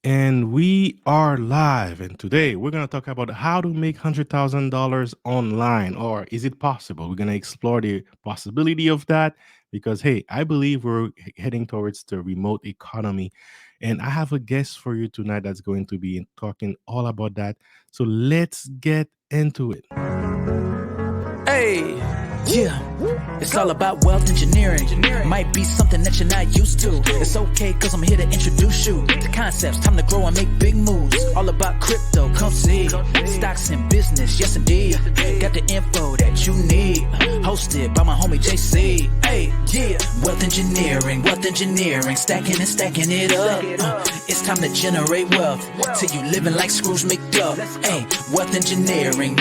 And we are live. And today we're going to talk about how to make $100,000 online. Or is it possible? We're going to explore the possibility of that because, hey, I believe we're heading towards the remote economy. And I have a guest for you tonight that's going to be talking all about that. So let's get into it. Hey, yeah. It's all about wealth engineering. Might be something that you're not used to. It's okay, cause I'm here to introduce you to concepts. Time to grow and make big moves. All about crypto, come see. Stocks and business, yes indeed. Got the info that you need. Hosted by my homie JC. Hey, yeah. Wealth engineering. Stacking and stacking it up. It's time to generate wealth. Till you living like Scrooge McDuck. Hey, wealth engineering.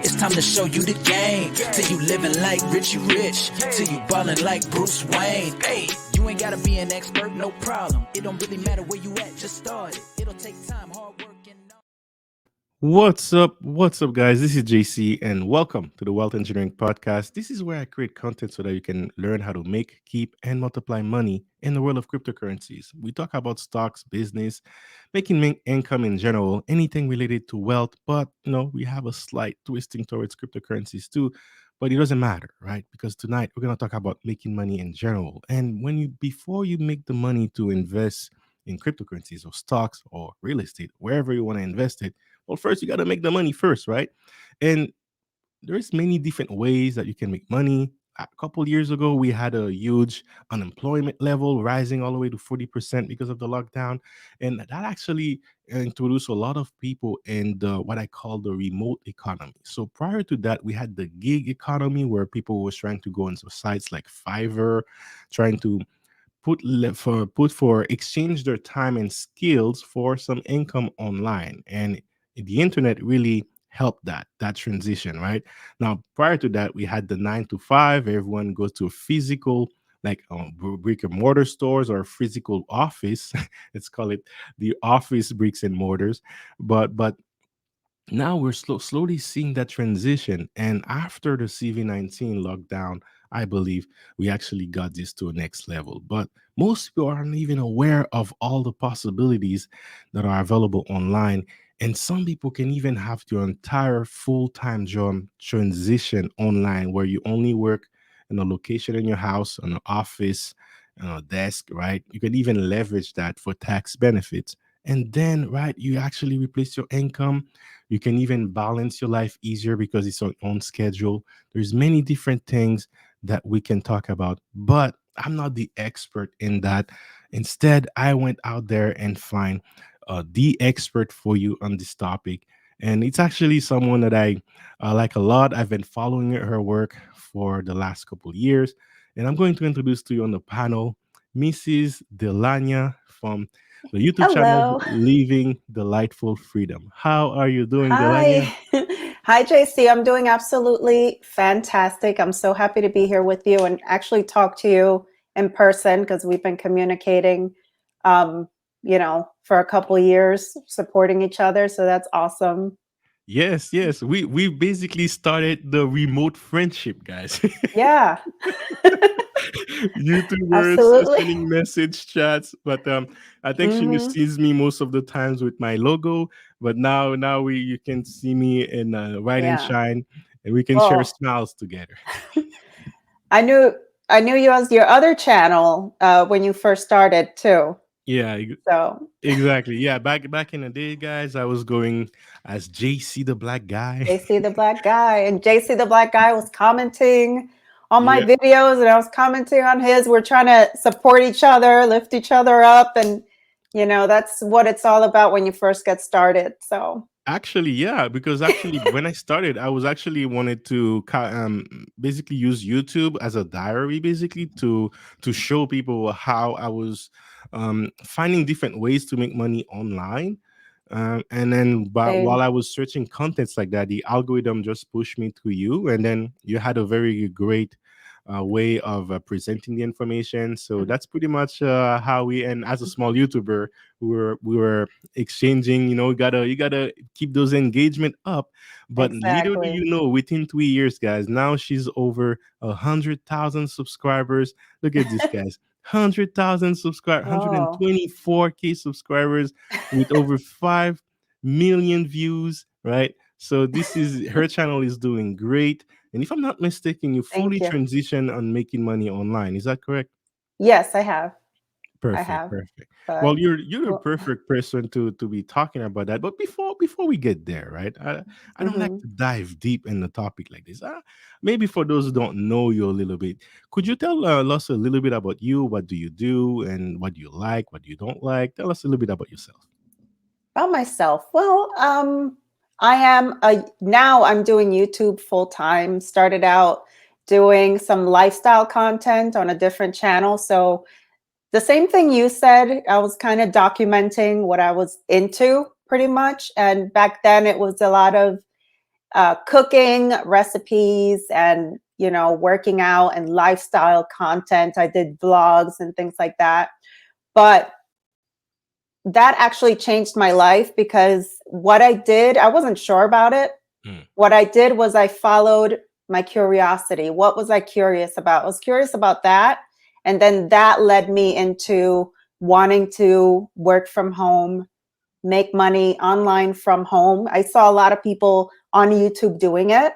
It's time to show you the game. Till you living like Richie Rich. Till you ballin' like Bruce Wayne. Hey, you ain't gotta be an expert, no problem. It don't really matter where you at, just start it. It'll take time, hard work, and What's up? What's up, guys? This is JC, and welcome to the Wealth Engineering Podcast. This is where I create content so that you can learn how to make, keep, and multiply money in the world of cryptocurrencies. We talk about stocks, business, making income in general, anything related to wealth, but we have a slight twisting towards cryptocurrencies too. But it doesn't matter, right? Because tonight we're gonna talk about making money in general. And before you make the money to invest in cryptocurrencies or stocks or real estate, wherever you want to invest it, well, first you got to make the money first, right? And there's many different ways that you can make money. A couple years ago, we had a huge unemployment level rising all the way to 40% because of the lockdown. And that actually introduced a lot of people in what I call the remote economy. So prior to that, we had the gig economy where people was trying to go into sites like Fiverr, trying to put for exchange their time and skills for some income online, and the internet really helped that transition. Right now, prior to that, we had the 9 to 5. Everyone goes to a physical, like brick and mortar stores or a physical office. Let's call it the office bricks and mortars. But now we're slowly seeing that transition. And after the CV-19 lockdown, I believe we actually got this to a next level. But most people aren't even aware of all the possibilities that are available online. And some people can even have your entire full-time job transition online, where you only work in a location in your house, in an office, on a desk, right? You can even leverage that for tax benefits. And then, right, you actually replace your income. You can even balance your life easier because it's on own schedule. There's many different things that we can talk about, but I'm not the expert in that. Instead, I went out there and find the expert for you on this topic. And it's actually someone that I like a lot. I've been following her work for the last couple of years. And I'm going to introduce to you on the panel Mrs. Delania from the YouTube channel Hello. Living Delightful Freedom. How are you doing, Hi. Delania? Hi, JC. I'm doing absolutely fantastic. I'm so happy to be here with you and actually talk to you in person because we've been communicating, um, for a couple years, supporting each other. So that's awesome. Yes, yes. We basically started the remote friendship, guys. Yeah, YouTubers absolutely. sending message chats, but I think she Hmm. sees me most of the times with my logo. But now we you can see me in Ride and Yeah. Shine, and we can share Well, smiles together. I knew I knew you as your other channel when you first started too. Yeah, So exactly. Yeah, back in the day, guys, I was going as JC the Black Guy. JC the Black Guy. And JC the Black Guy was commenting on my Yeah. videos and I was commenting on his. We're trying to support each other, lift each other up. And, that's what it's all about when you first get started. So, Actually, yeah, because actually when I started, I was actually wanted to basically use YouTube as a diary, basically to show people how I was finding different ways to make money online. And then, but while same. I was searching contents like that, the algorithm just pushed me to you, and then you had a very great way of presenting the information. So Mhm. that's pretty much how we. And as a small YouTuber, we were exchanging. You gotta keep those engagement up. But little do Exactly. you know, within 3 years, guys, now she's over 100,000 subscribers. Look at this, guys. 100,000 subscribers, Oh, 124K subscribers with over 5 million views, right? So this is her channel is doing great. And if I'm not mistaken, you thank fully you. transition on making money online. Is that correct? Yes, I have. I Perfect, have. perfect. Well, But you're the well, perfect person to be talking about that. But before we get there, right? I don't like mhm. to dive deep in the topic like this. Maybe for those who don't know you a little bit, could you tell us a little bit about you? What do you do, and what do you like, what you don't like? Tell us a little bit about yourself. About myself. Well, I am a now I'm doing YouTube full time. Started out doing some lifestyle content on a different channel. So the same thing you said, I was kind of documenting what I was into pretty much. And back then it was a lot of cooking recipes and, working out and lifestyle content. I did vlogs and things like that. But that actually changed my life because what I did, I wasn't sure about it. Mm, What I did was I followed my curiosity. What was I curious about? I was curious about that. And then that led me into wanting to work from home, make money online from home. I saw a lot of people on YouTube doing it.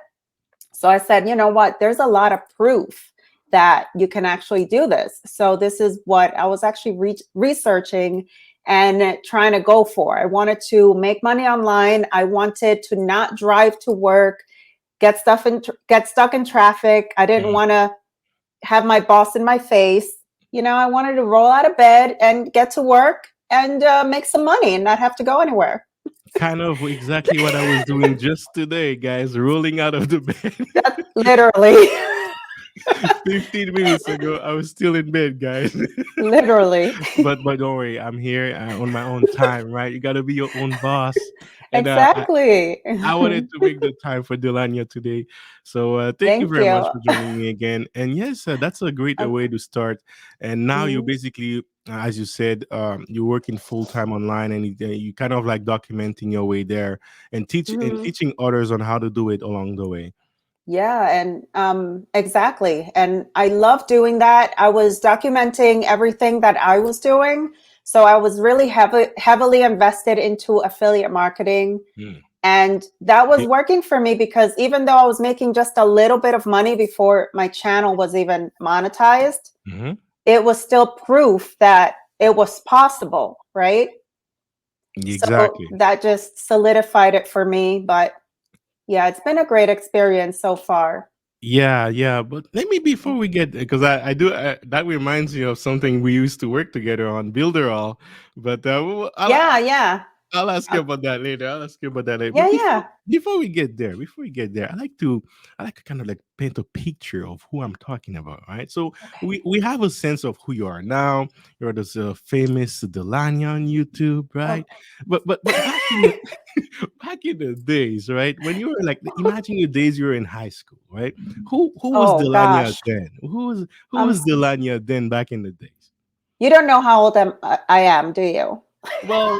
So I said, you know what? There's a lot of proof that you can actually do this. So this is what I was actually researching and trying to go for. I wanted to make money online. I wanted to not drive to work, get stuck in traffic. I didn't mm. want to have my boss in my face. I wanted to roll out of bed and get to work and make some money and not have to go anywhere. Kind of exactly what I was doing just today, guys. Rolling out of the bed. That's literally, 15 minutes ago, I was still in bed, guys. literally. But don't worry, I'm here on my own time, right? You got to be your own boss. And Exactly. I wanted to make the time for Delania today. So thank you Thank very much you. for joining me again. And yes, that's a great Uh, way to start. And now you mhm, basically, as you said, you're working full time online, and you kind of like documenting your way there and mhm. teaching others on how to do it along the way. Yeah, and exactly. And I love doing that. I was documenting everything that I was doing. So I was really heavily invested into affiliate marketing. Mm. And that was Yeah. working for me because even though I was making just a little bit of money before my channel was even monetized, Mhm. it was still proof that it was possible, right? So Exactly. that just solidified it for me. But yeah, it's been a great experience so far. Yeah, yeah, but let me before we get because I do that reminds me of something we used to work together on Builderall, but Yeah, yeah. I'll ask you Uh, about that later. I'll ask you about that later. yeah, But yeah. before we get there, I like to kind of like paint a picture of who I'm talking about, right? So Okay. we have a sense of who you are now. You're this famous Delania on YouTube, right? Okay. But back in the days, right? When you were like, imagine your days you were in high school, right? Who was Oh Delania gosh. then? Who was I'm Delania then back in the days? You don't know how old I am, do you? Well,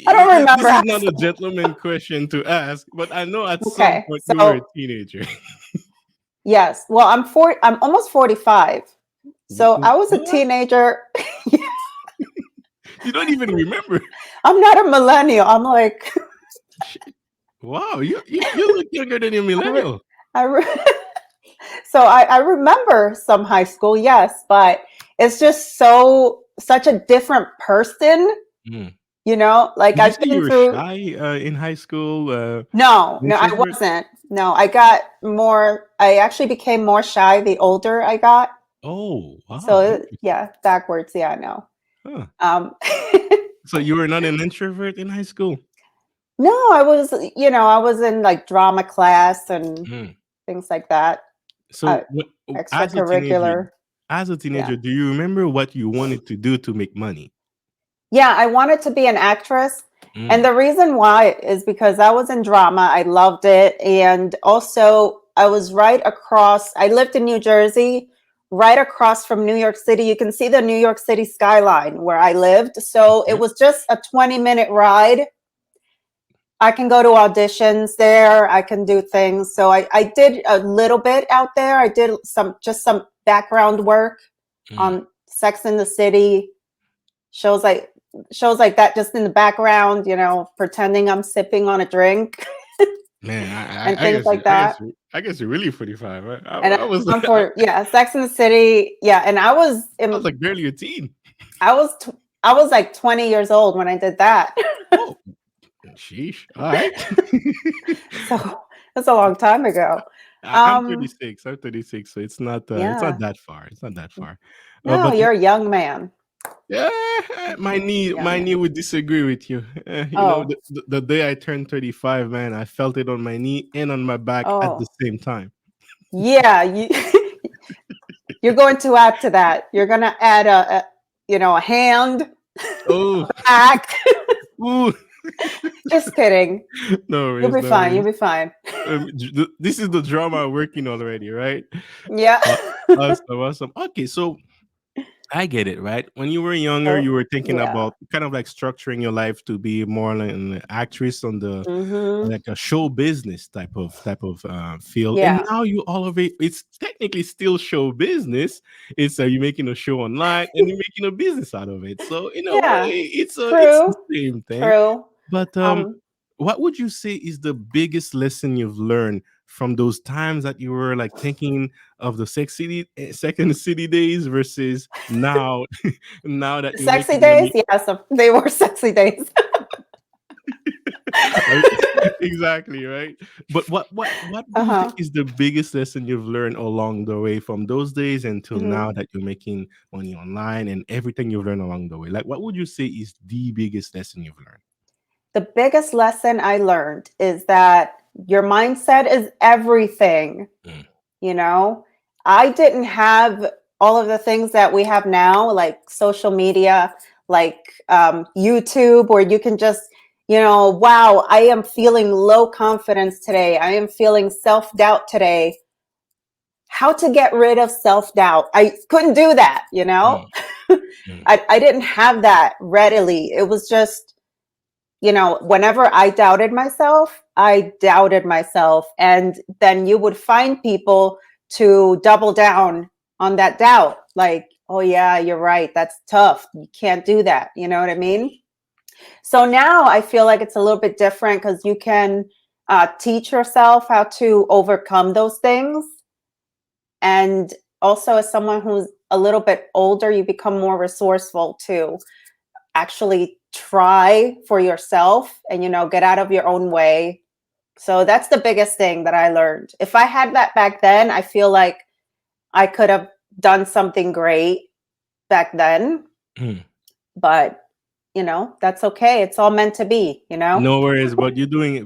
I don't remember this is high not a school. gentleman question to ask, but I know at some Okay. point you were a So, teenager. yes. Well, I'm almost 45. So, I was a What? teenager. You don't even remember? I'm not a millennial. I'm like Shit. Wow, you look younger than a I re- millennial. I re- so I remember some high school, yes, but it's just such a different person, Mm. like Did you I've say you been were through. shy in high school? No, no, I Introvert? wasn't. No, I actually became more shy the older I got. Oh, wow, So interesting. yeah, backwards. Yeah, I know. Huh. Um, So you were not an introvert in high school? no, I was in like drama class and Mm. things like that. Uh, So what, as a teenager, extracurricular. Yeah. do you remember what you wanted to do to make money? Yeah, I wanted to be an actress. And Mm. the reason why is because I was in drama. I loved it. And also, I was I lived in New Jersey, right across from New York City. You can see the New York City skyline where I lived. So it Okay. was just a 20-minute ride. I can go to auditions there. I can do things. So I did a little bit out there. I did some background work Mm. on Sex in the City, shows like shows like that just in the background, pretending I'm sipping on a drink Man, and I things guess like that. I guess you're really 45, right? And I was I'm I, for yeah, Sex in the City. Yeah, and I was like barely a teen. I was tw- I was like 20 years old when I did that. Oh, sheesh. All right. So that's a long time ago. I'm Um, 36. I'm 36, so it's not yeah. that far. It's not that far. No, But you're a young man. yeah, my Young knee man. would disagree with you. Oh, The day I turned 35, man, I felt it on my knee and on my back at the oh. same time. Yeah, you're going to add to that. You're going to add a hand, Oh, back. ooh, Just kidding. no You'll worries, be no fine. You'll worries. be fine. This is the drama working already, right? Yeah. Uh, awesome, awesome. Okay, so I get it, right? When you were younger, So, you were thinking yeah. about kind of like structuring your life to be more like an actress on the Mhm. like a show business type of field. And Yeah. now you all of it, it's technically still show business. It's you making a show online and you're making a business out of it. So in a way, Yeah. it's the True. same thing. True. But Um what would you say is the biggest lesson you've learned from those times that you were like thinking of the second city days versus now now that you're Sexy making days? money? Yes, they were sexy days. Exactly, right? But what do you think Uh-huh. is the biggest lesson you've learned along the way from those days until Mhm. now that you're making money online and everything you've learned along the way? Like what would you say is the biggest lesson you've learned? The biggest lesson I learned is that your mindset is everything. Mm, You know, I didn't have all of the things that we have now, like social media, like YouTube, where you can just, wow, I am feeling low confidence today. I am feeling self doubt today. How to get rid of self doubt? I couldn't do that, mm, mm, I didn't have that readily. It was just, whenever I doubted myself, I doubted myself. And then you would find people to double down on that doubt. Like, oh, yeah, you're right. That's tough. You can't do that. You know what I mean? So now I feel like it's a little bit different because you can teach yourself how to overcome those things. And also, as someone who's a little bit older, you become more resourceful too actually try for yourself and get out of your own way. So that's the biggest thing that I learned. If I had that back then, I feel like I could have done something great back then, mm. but that's okay. It's all meant to be. No worries, but you're doing,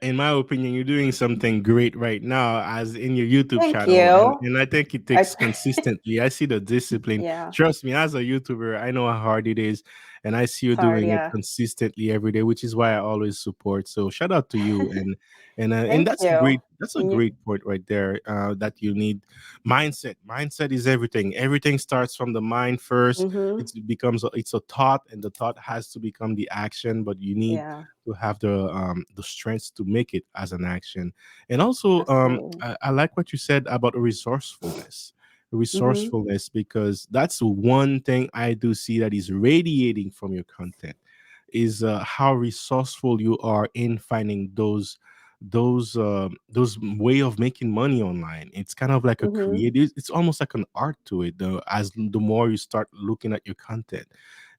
in my opinion, you're doing something great right now, as in your YouTube Thank channel, and you. I think it I takes consistently. I see the discipline. yeah, Trust me, as a YouTuber, I know how hard it is, and I see you it's hard, doing it yeah. consistently every day, which is why I always support. So shout out to you, and Thank you. that's a And you great point right there. That you need mindset. Mindset is everything. Everything starts from the mind first. mhm. It's a thought, and the thought has to become the action. But you need Yeah, to have the strength to make it as an action. And also absolutely. I like what you said about Mhm. resourcefulness, because that's one thing I do see that is radiating from your content is how resourceful you are in finding those way of making money online. It's kind of like a Mhm. creative, it's almost like an art to it though, as the more you start looking at your content.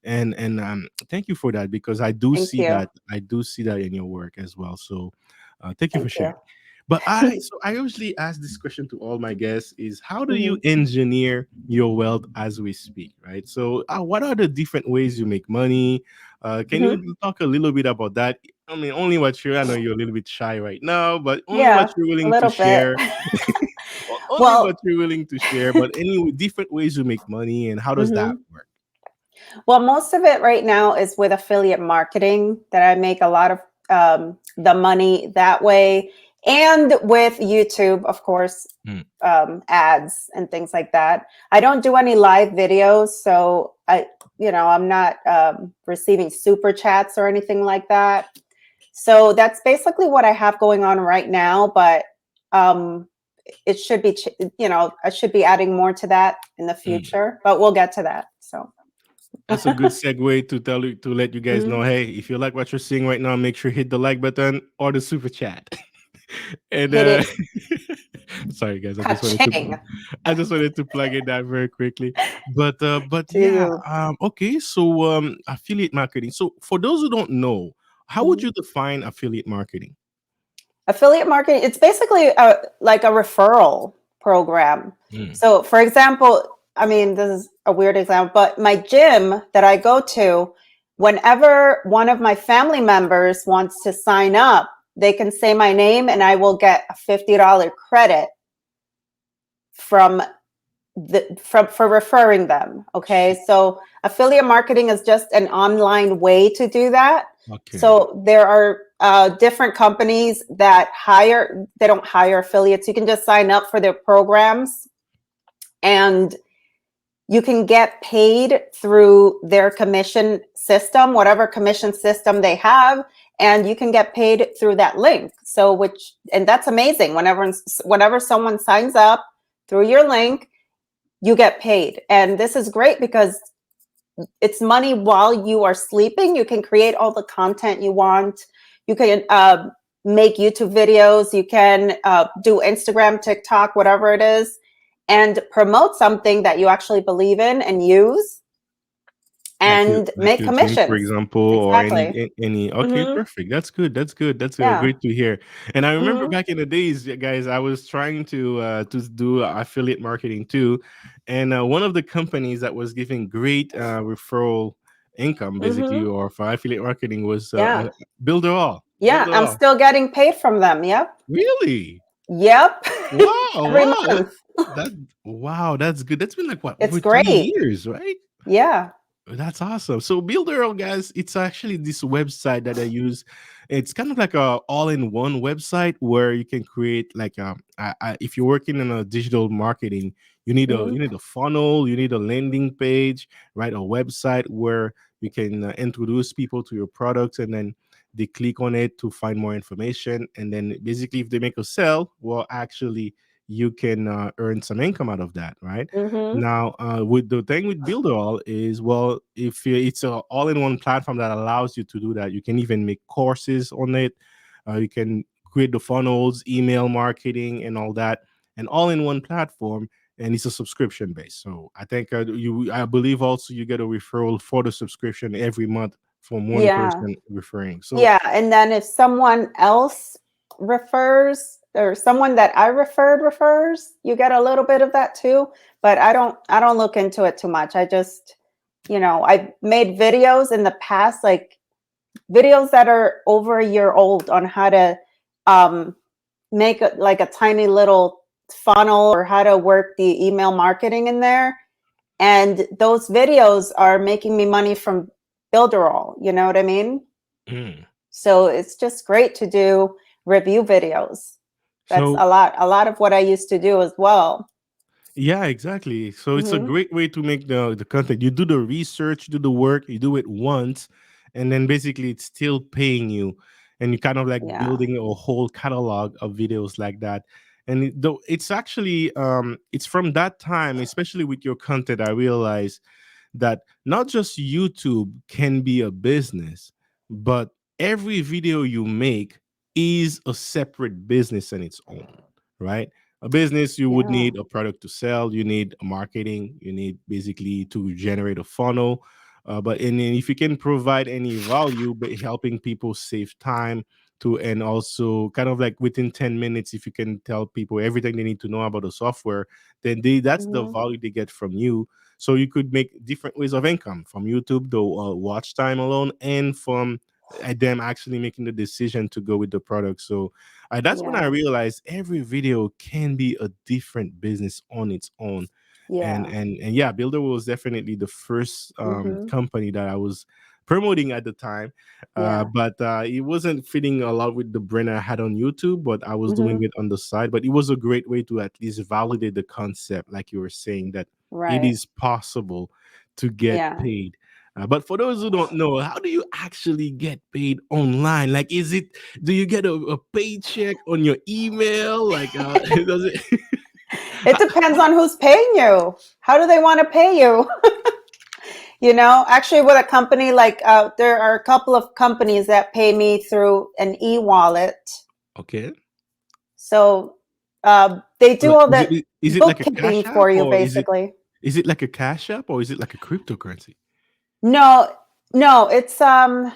And thank you for that, because Thank you. I do see that in your work as well. So thank you for Thank you. sharing. But I usually ask this question to all my guests: is how do you Mhm. engineer your wealth as we speak, right? So what are the different ways you make money? Can Mhm. you talk a little bit about that? I mean, only what you I know you're a little bit shy right now, but only what Yeah, you're a willing to little bit. share. Only what Well, you're willing to share, but any different ways you make money, and how does that mhm. work? Well, most of it right now is with affiliate marketing that I make a lot of the money that way, and with YouTube, of course, Mm, ads and things like that. I don't do any live videos, so I'm not receiving super chats or anything like that. So that's basically what I have going on right now. But um, it should be, I should be adding more to that in the Mm. future, but we'll get to that. So That's a good segue to tell you to let you guys know. Mhm. Hey, if you like what you're seeing right now, make sure you hit the like button or the super chat. And Hit it, sorry guys, ka-ching I just wanted to plug in that very quickly. But to yeah, you. okay, so affiliate marketing. So for those who don't know, how would Mhm. you define affiliate marketing? Affiliate marketing, it's basically like a referral program. Mm, So, for example, I mean, this is a weird example, but my gym that I go to, whenever one of my family members wants to sign up, they can say my name and I will get a $50 credit from for referring them. Okay, so affiliate marketing is just an online way to do that. okay. So there are different companies that hire, they don't hire affiliates, you can just sign up for their programs, and you can get paid through their commission system, whatever commission system they have, and you can get paid through that link. So which, and that's amazing. Whenever someone signs up through your link, you get paid. And this is great because it's money while you are sleeping. You can create all the content you want. You can make YouTube videos. You can do Instagram, TikTok, whatever it is, and promote something that you actually believe in and use and Like make your gym, for commissions. example, or Exactly. any. Okay, Mm-hmm. perfect. That's good. That's good. That's Yeah. great to hear. And I remember Mm-hmm. back in the days, guys, I was trying to do affiliate marketing too, and one of the companies that was giving great referral income, basically, Mm-hmm. or for affiliate marketing was Yeah. Builder All. Yeah. Builder I'm All. still getting paid from them. Yep. Really? Yep. Wow! Every Wow! month. That wow! That's good. That's been like what, It's over 3 great. years, right? Yeah. That's awesome. So Builder, guys, it's actually this website that I use. It's kind of like a all-in-one website where you can create like if you're working in a digital marketing, Mm-hmm. you need a funnel, you need a landing page, right? A website where you can introduce people to your products, and then they click on it to find more information, and then basically if they make a sale, well, actually you can earn some income out of that, right? Mm-hmm. Now, with the thing with Builderall is, well, if it's a all-in-one platform that allows you to do that, you can even make courses on it. You can create the funnels, email marketing, and all that, and all in one platform. And it's a subscription base. So I think I believe also you get a referral for the subscription every month from one Yeah. person referring. So Yeah, and then if someone else refers, or someone that I referred refers, you get a little bit of that too, but I don't look into it too much. I just, I made videos in the past, like videos that are over a year old, on how to um make like a tiny little funnel, or how to work the email marketing in there. And those videos are making me money from Builderall, you know what I mean? mm. So it's just great to do review videos. That's so a lot of what I used to do as well. Yeah, exactly. So it's a Hmm. great way to make the content. You do the research, you do the work, you do it once, and then basically it's still paying you, and you kind of like Yeah. building a whole catalog of videos like that. And though it's actually it's from that time, especially with your content, I realized that not just YouTube can be a business, but every video you make is a separate business in its own, right? A business, you would Yeah. need a product to sell, you need a marketing, you need basically to generate a funnel. But and then if you can provide any value, but helping people save time to, and also kind of like within 10 minutes, if you can tell people everything they need to know about the software, then that's the Hmm. value they get from you. So you could make different ways of income from YouTube, the watch time alone, and from them actually making the decision to go with the product. So that's when I Yeah. realized every video can be a different business on its own. Yeah. And yeah, Builder was definitely the first Hmm. company that I was promoting at the time, Yeah. but it wasn't fitting a lot with the brand I had on YouTube, but I was doing Hmm. it on the side. But it was a great way to at least validate the concept, like you were saying, that it Right. is possible to get Yeah. paid. But for those who don't know, how do you actually get paid online? Like, do you get a paycheck on your email? Like, does it? It depends on who's paying you. How do they want to pay you? Actually, with a company like there are a couple of companies that pay me through an e-wallet. Okay. So they do Like, all is the it like a bookkeeping cash app, for you, or basically. is it like a cash app, or is it like a cryptocurrency? No, no, it's I'm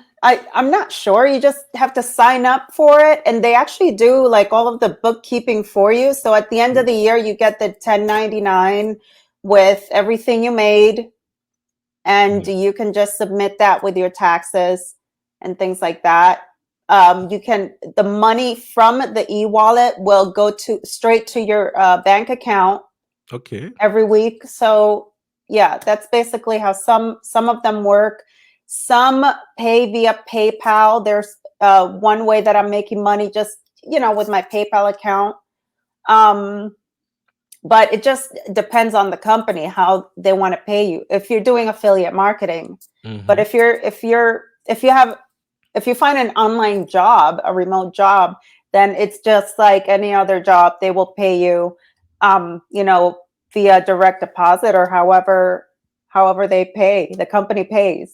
not sure. You just have to sign up for it, and they actually do like all of the bookkeeping for you. So at the end of Mm. the year, you get the 1099 with everything you made, and Mm. you can just submit that with your taxes and things like that. The money from the e-wallet will go to straight to your bank account Okay. every week. So yeah, that's basically how some of them work. Some pay via PayPal. There's one way that I'm making money just with my PayPal account. Um, but it just depends on the company how they want to pay you. If you're doing affiliate marketing, but Hmm. if you find an online job, a remote job, then it's just like any other job. They will pay you, via direct deposit or however they pay. The company pays.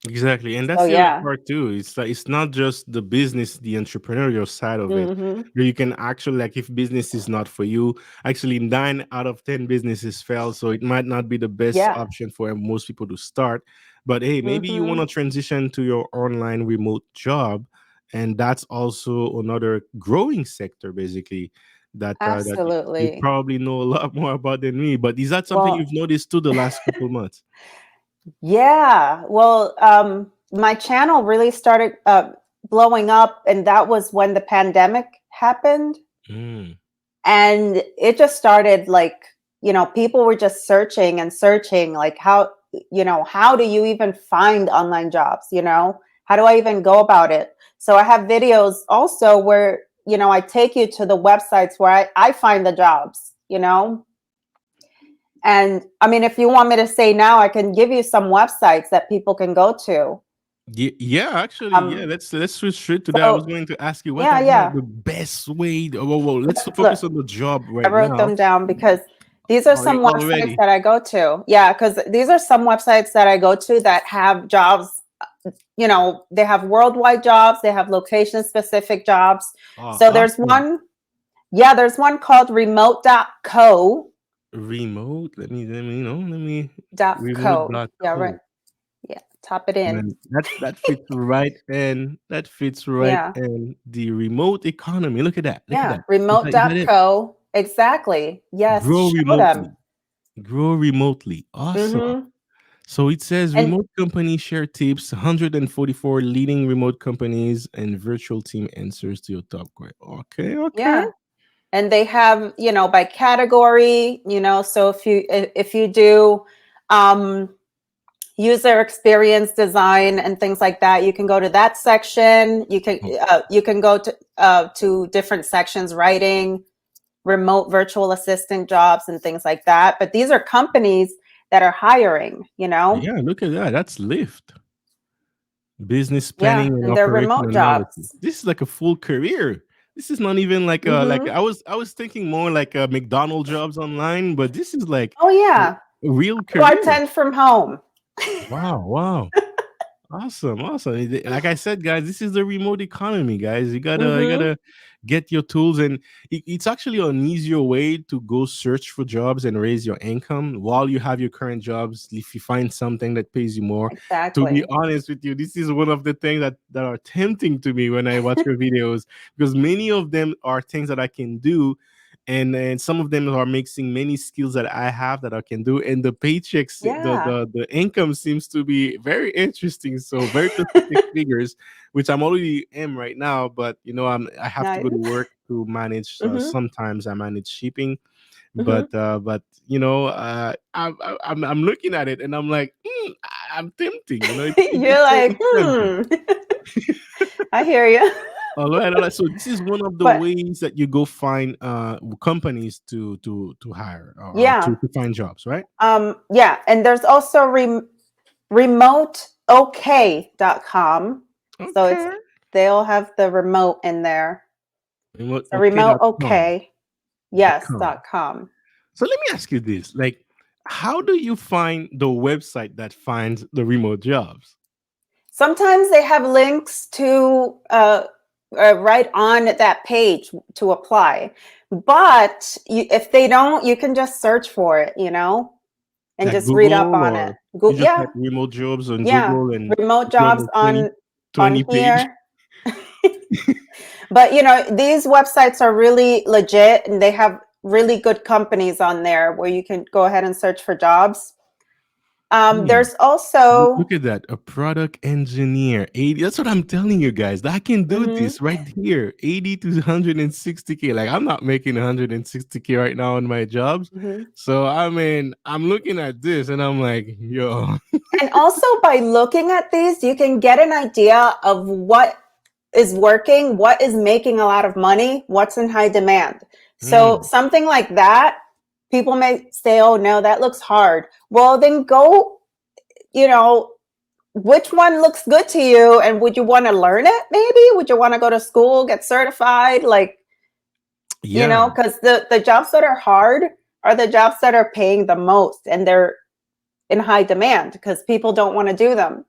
Exactly, and So that's the other yeah. part too. It's like it's not just the business, the entrepreneurial side of it. Hmm. Where you can actually, like, if business is not for you, actually 9 out of 10 businesses fail, so it might not be the best Yeah. option for most people to start. But hey, maybe you want Hmm. to transition to your online remote job, and that's also another growing sector, basically. That you Absolutely. probably know a lot more about than me. But is that something Well, you've noticed too the last couple months? yeah. Well, my channel really started blowing up, and that was when the pandemic happened. Mm. And it just started like, people were just searching and searching, like, how do you even find online jobs? How do I even go about it? So I have videos also where, I take you to the websites where I find the jobs. And I mean, if you want me to say now, I can give you some websites that people can go to. Yeah, actually, yeah. Um, Let's switch straight to that. I was so going to ask you what yeah, are yeah. the best way. Well, let's Look, focus on the job I right wrote now. them down because these are Are you some websites already? that I go to. Yeah, because these are some websites that I go to that have jobs. They have worldwide jobs, they have location specific jobs. So there's Awesome. one, yeah, there's one called remote.co. Remote. Let me remote .co. dot Yeah, right. co. Yeah, tap it in. Man, that fits right in. That fits right Yeah, in the remote economy. Look at that. Look at yeah, that. Is that it? remote.co. Exactly. Yes, Grow show remotely. them. Grow remotely. Awesome. Mm-hmm. So it says And remote companies share tips, 144 leading remote companies and virtual team answers to your top question. Okay, okay. yeah, and they have by category. So if you do um user experience design and things like that, you can go to that section. You can go to different sections, writing, remote virtual assistant jobs and things like that. But these are companies that are hiring. Yeah, look at that. That's Lyft. Business Yeah, planning and and they're operation remote analysis. jobs. This is like a full career. This is not even like Hmm. I was thinking more like McDonald jobs online, but this is like Oh a, yeah, a real career. bartend from home. Wow, wow. Awesome, awesome. Like I said, guys, this is the remote economy, guys. You Hmm. gotta get your tools, and it's actually an easier way to go search for jobs and raise your income while you have your current jobs. If you find something that pays you more, to be Exactly. honest with you, this is one of the things that are tempting to me when I watch your videos, because many of them are things that I can do, and some of them are mixing many skills that I have that I can do, and the paychecks, Yeah. the income seems to be very interesting. So very specific figures, which I'm already am right now. But I have to Nice. go to work to manage. Hmm. Sometimes I manage shipping, Hmm. but I'm looking at it and I'm like, I'm tempting. You're like, It's tempting. I hear you. All right, all right. So this is one of the But ways that you go find companies to hire, or yeah, to find jobs, right? yeah, and there's also remoteok.com. So it's Okay. they'll have the remote in there. So remote Okay.com. okay. Yes, .com. So let me ask you this: like, how do you find the website that finds the remote jobs? Sometimes they have links to right on that page to apply. But if they don't, you can just search for it, and Like just read up Google, on or it. you just Yeah, type remote jobs on yeah. Google and Remote you're on jobs a 20 on 20 page? here. But these websites are really legit and they have really good companies on there where you can go ahead and search for jobs. Hmm. There's Look also at that. A product engineer. 80. That's what I'm telling you guys. I can do mhm, this right here. 80 to 160K. Like, I'm not making 160K right now on my jobs. mhm. So I mean, I'm looking at this and I'm like, yo. And also by looking at these, you can get an idea of what is working, what is making a lot of money, what's in high demand. So Hmm. something like that, people may say, "Oh no, that looks hard." Well, then go, you know, which one looks good to you and would you want to learn it maybe? Would you want to go to school, get certified? Like, Yeah. because the jobs that are hard are the jobs that are paying the most and they're in high demand because people don't want to do them.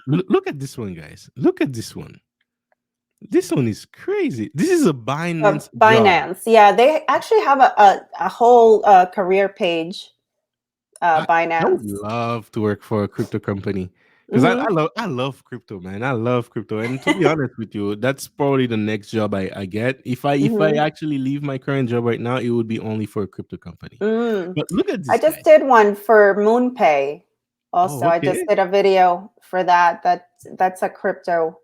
Look at this one, guys. Look at this one. This one is crazy. This is a Binance job. Binance, yeah, they actually have a whole career page. I would Binance. love to work for a crypto company because I, Hmm. I love I love crypto, man. I love crypto, and to be honest with you, that's probably the next job I get. If I Hmm. actually leave my current job right now, it would be only for a crypto company. Mm. But look at I this, just guys. did one for MoonPay. Oh, Also, I just okay. did a video for that. That's a crypto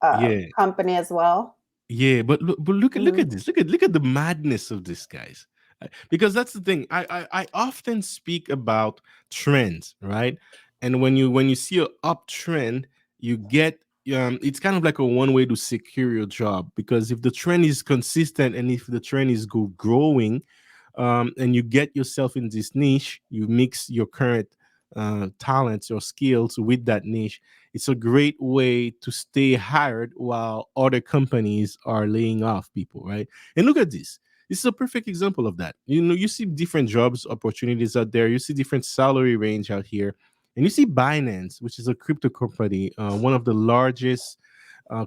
Yeah. company as well. Yeah, but look Hmm. at this. Look at the madness of this, guys. Because that's the thing. I often speak about trends, right? And when you see a uptrend, you get it's kind of like a one way to secure your job, because if the trend is consistent and if the trend is growing, and you get yourself in this niche, you mix your current talents or skills with that niche. It's a great way to stay hired while other companies are laying off people, right? And look at this. This is a perfect example of that. You see different jobs opportunities out there. You see different salary range out here, and you see Binance, which is a crypto company, one of the largest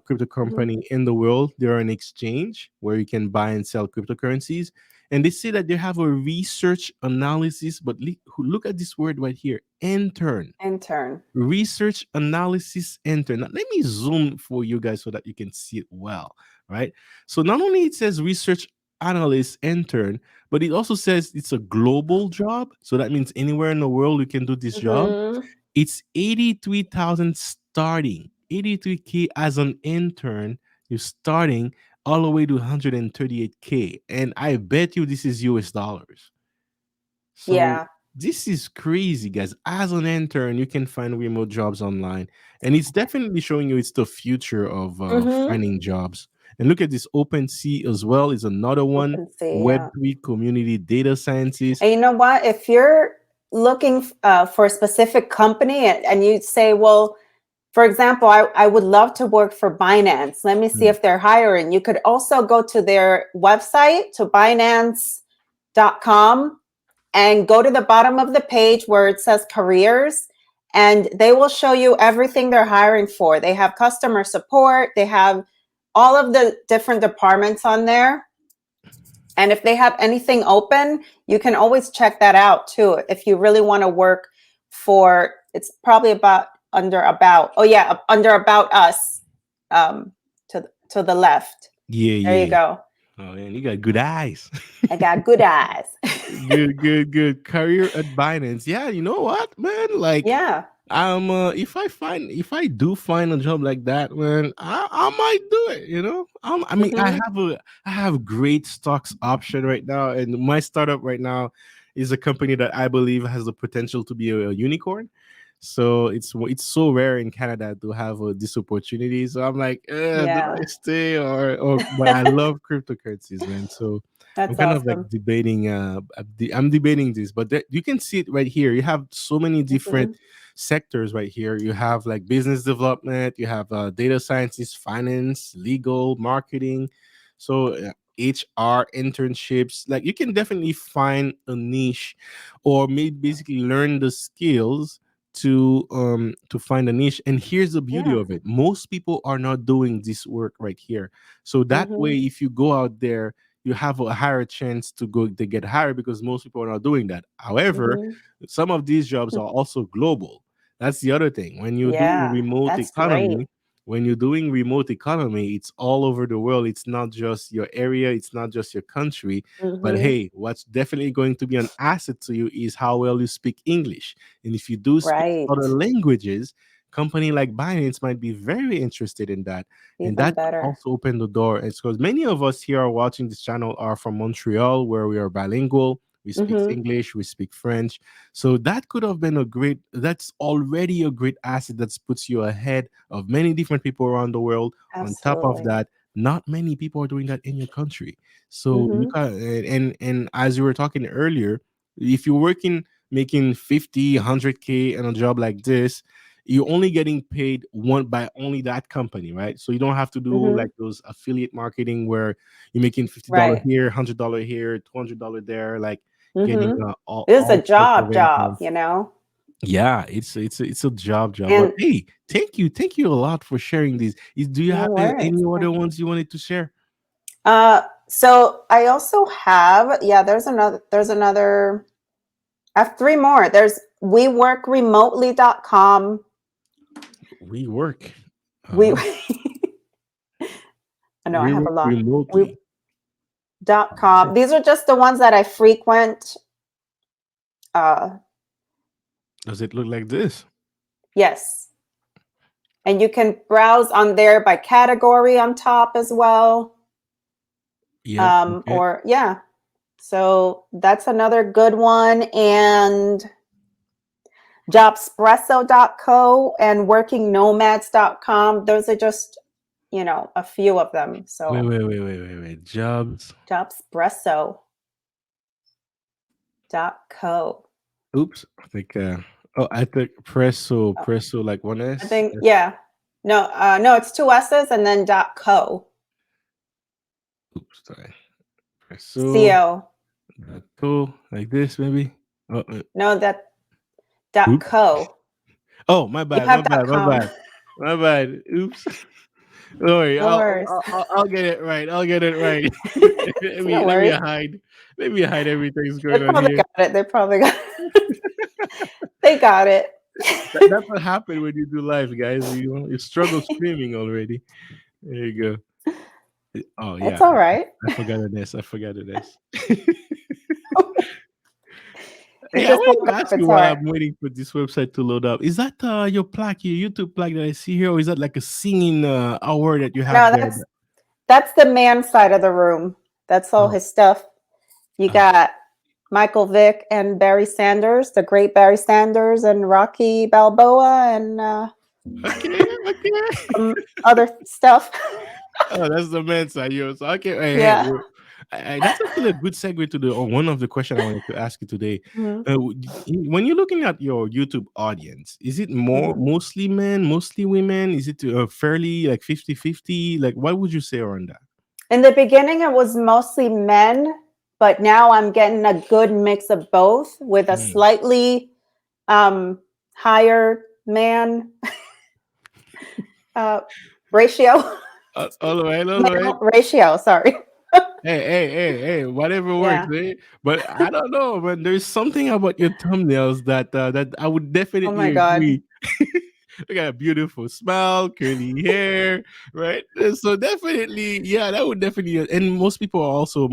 crypto Hmm. company in the world. They're an exchange where you can buy and sell cryptocurrencies, and they say that they have a research analysis. But look at this word right here: intern. Intern. Research analysis intern. Now, let me zoom for you guys so that you can see it well, right? So not only it says research analyst intern, but it also says it's a global job. So that means anywhere in the world you can do this job. Hmm. It's 83,000 starting, 83K as an intern. You're starting all the way to 138K, and I bet you this is US dollars. So Yeah. this is crazy, guys. As an intern, you can find remote jobs online, and it's definitely showing you it's the future of Hmm. finding jobs. And look at this. OpenSea as well is another one. OpenSea. Yeah. Web3 community data scientist. And you know what? If you're looking for a specific company and you say, well, for example, I would love to work for Binance. Let me see Mm. if they're hiring. You could also go to their website, to Binance.com, and go to the bottom of the page where it says careers, and they will show you everything they're hiring for. They have customer support, they have all of the different departments on there. And if they have anything open, you can always check that out too. If you really want to work for, it's probably about under about, oh yeah, under about us, to the left. Yeah, There you yeah. go. Oh man, you got good eyes. I got good eyes. Good, good, good. Career at Binance. Yeah, you know what, man? Like, Yeah. if I do find a job like that, man, I might do it. I mean, Hmm. I have great stocks option right now, and my startup right now is a company that I believe has the potential to be a unicorn. So it's so rare in Canada to have this opportunity. So I'm like, do Yeah. I stay or? But I love cryptocurrencies, man. So I'm That's kind of like awesome. debating. I'm debating this, but you can see it right here. You have so many different Mhm. sectors right here. You have like business development. You have data sciences, finance, legal, marketing. So HR internships. Like you can definitely find a niche, or maybe basically learn the skills to find a niche. And here's the beauty Yeah. of it: most people are not doing this work right here. So that way, Mhm. if you go out there, you have a higher chance to get hired, because most people are not doing that. However, Mhm. some of these jobs are also global. That's the other thing. Yeah, that's great. When you're doing remote economy, it's all over the world. It's not just your area, it's not just your country. But Mhm. hey, what's definitely going to be an asset to you is how well you speak English. And if you do speak other Right. languages, company like Binance might be very interested in that. And Even that could better. also open the door. It's because many of us here are watching this channel are from Montreal, where we are bilingual. We speak Mhm. English, we speak French. So that could have been that's already a great asset that puts you ahead of many different people around the world. On top of Absolutely. that, not many people are doing that in your country. So you Mhm. can, and as you were talking earlier, if you're working making 50, 100K in a job like this, you're only getting paid one by only that company, right? So you don't have to do like Mhm. those affiliate marketing where you're making $50 Right. here, $100 here, $200 there, like getting Mhm. all, This is a all sorts of job, income. you know? Yeah, it's a job. But And hey, thank you a lot for sharing these. Do you no have worries. any Yeah. other ones you wanted to share? So I also have, yeah, there's another I have three more. There's weworkremotely.com. We work. We Uh-huh. I know I We have a work lot. We remotely. dot com. These are just the ones that I frequent. Uh Does it look like this? yes. And you can browse on there by category on top as well. Yep. Okay. Or yeah. So that's another good one. And jobspresso.co and workingnomads.com. Those are just, a few of them. So Wait. Jobs. jobspresso.co. Oops. I think I think Oh, presso like one I S. think, yeah. No, it's two S's and then .co. Oops, sorry. Presso Co. co like this maybe. No, that dot Oops. co. Oh, You have dot com. my bad. Oops. Don't worry, No worries. I'll get it right. I'll get it right. No Let me worries. hide. Let me hide everything's They going on probably here. got it. They probably got they got it. That's what happened when you do live, guys. You struggle streaming already. There you go. Oh It's yeah, all right. I forgot an S. I forgot an S. It Hey, I just wanted woke to up. ask you It's all while right. I'm waiting for this website to load up. Is that your plaque, your YouTube plaque that I see here, or is that like a singing hour that you have No, there? that's the man side of the room. That's all Oh, his stuff. You oh, got Michael Vick and Barry Sanders, the great Barry Sanders, and Rocky Balboa, and okay, okay. some other stuff. Oh, that's the men's side, yo. So okay, Yeah. that's actually a good segue to the one of the question I wanted to ask you today. Mhm. When you're looking at your YouTube audience, is it Mhm. mostly men, mostly women? Is it fairly like 50-50? Like, what would you say around that? In the beginning, it was mostly men, but now I'm getting a good mix of both with a Mm. slightly um, higher man uh, ratio. All right, all right. Male ratio, sorry. Hey, whatever works, Yeah. eh? But I don't know, man. There's something about your thumbnails that I would Oh definitely my God. agree. Look at a beautiful smile, curly hair, right? So definitely, yeah, that would definitely. And most people are also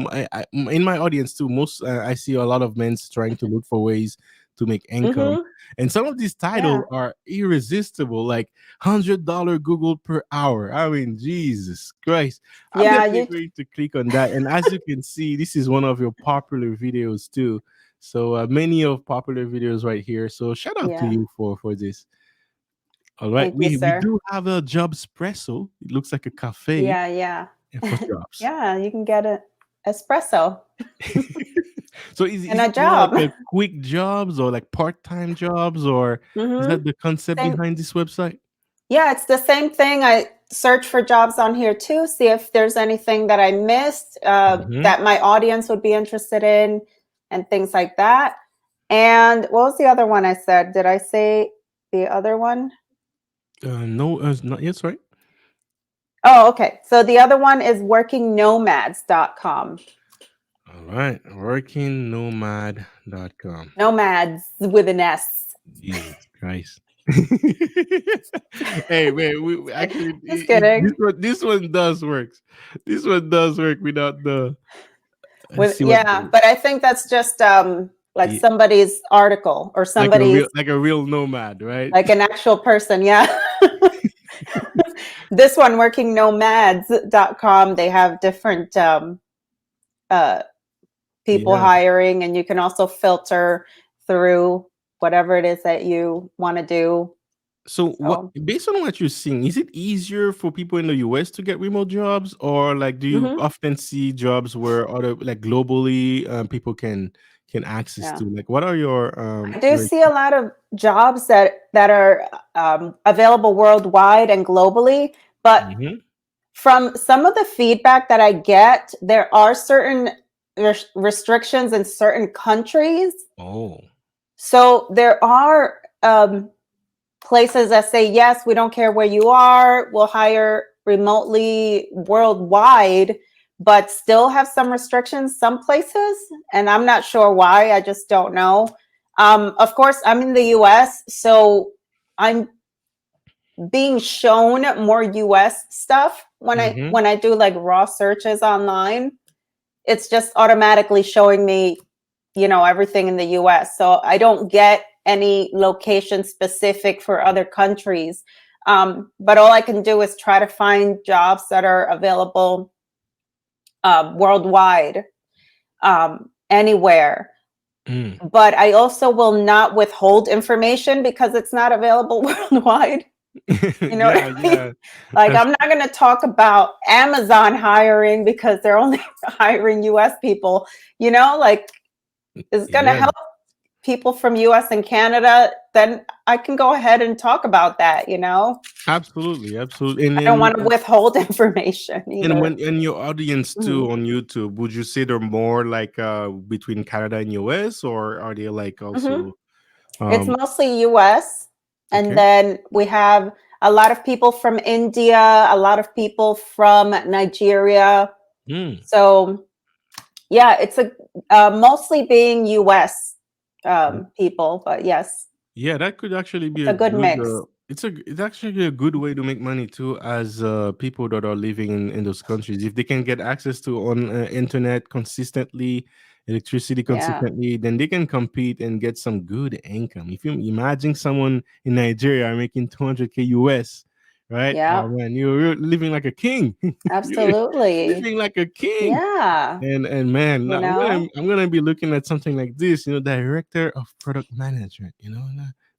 in my audience too. Most I see a lot of men trying to look for ways to make income, Hmm. and some of these titles Yeah. are irresistible, like $100 Google per hour. I mean, Jesus Christ. I'm Yeah. definitely You going to click on that. And as you can see, this is one of your popular videos too. So many of popular videos right here. So shout out to Yeah. you for this. All right, Thank you, we sir. do have a job espresso. It looks like a cafe Yeah, yeah. and for jobs. Yeah, you can get an espresso So and is a it more like job. a quick jobs or like part-time jobs, or is Hmm. that the concept Same. behind this website? Yeah, it's the same thing. I search for jobs on here too, see if there's anything that I missed Hmm. that my audience would be interested in, and things like that. And what was the other one I said? Did I say the other one? No, not yet. Sorry. Oh, okay. So the other one is workingnomads.com. All right, workingnomad.com. Nomads with an S. Jesus Christ. Hey man, actually Just kidding. this one does work. This one does work without the With see what yeah, but I think that's just like yeah, somebody's article or somebody's like a real nomad, right? like an actual person. Yeah. This one, workingnomads.com, they have different uh, people Yeah. hiring, and you can also filter through whatever it is that you want to do. So what, So, based on what you're seeing, is it easier for people in the US to get remote jobs, or like do you mhm, often see jobs where other like globally can access yeah. to? Like what are I do your see a lot of jobs that are available worldwide and globally, but Mhm. from some of the feedback that I get, there are certain restrictions in certain countries. Oh. So there are places that say, yes, we don't care where you are, we'll hire remotely worldwide, but still have some restrictions some places. And I'm not sure why, I just don't know. Of course, I'm in the US, so I'm being shown more US stuff when I Mhm. when I do like raw searches online. It's just automatically showing me, everything in the US. So I don't get any location specific for other countries. But all I can do is try to find jobs that are available worldwide, anywhere. Mm. But I also will not withhold information because it's not available worldwide. You know what Yeah, I mean? yeah. Like, That's I'm not going to talk about Amazon hiring because they're only hiring US people, like, it's going to yeah. help people from US and Canada, then I can go ahead and talk about that. Absolutely, absolutely. I don't want to withhold information And either. when and your audience Mhm. too on YouTube, would you say they're more like between Canada and US, or are they like Mhm. also It's um mostly US. And okay? then we have a lot of people from India, a lot of people from Nigeria. Mm. So, yeah, it's a mostly being US people, but yes, Yeah, that could actually be it's a a good good. mix. It's actually a good way to make money too, as people that are living in those countries. If they can get access to on internet consistently, electricity Yeah. consistently, then they can compete and get some good income. If you imagine someone in Nigeria making 200K US, right? Yeah. Oh man, you're living like a king. You're Absolutely. living like a king. Yeah. And man, You I'm know? gonna be looking at something like this, director of product management.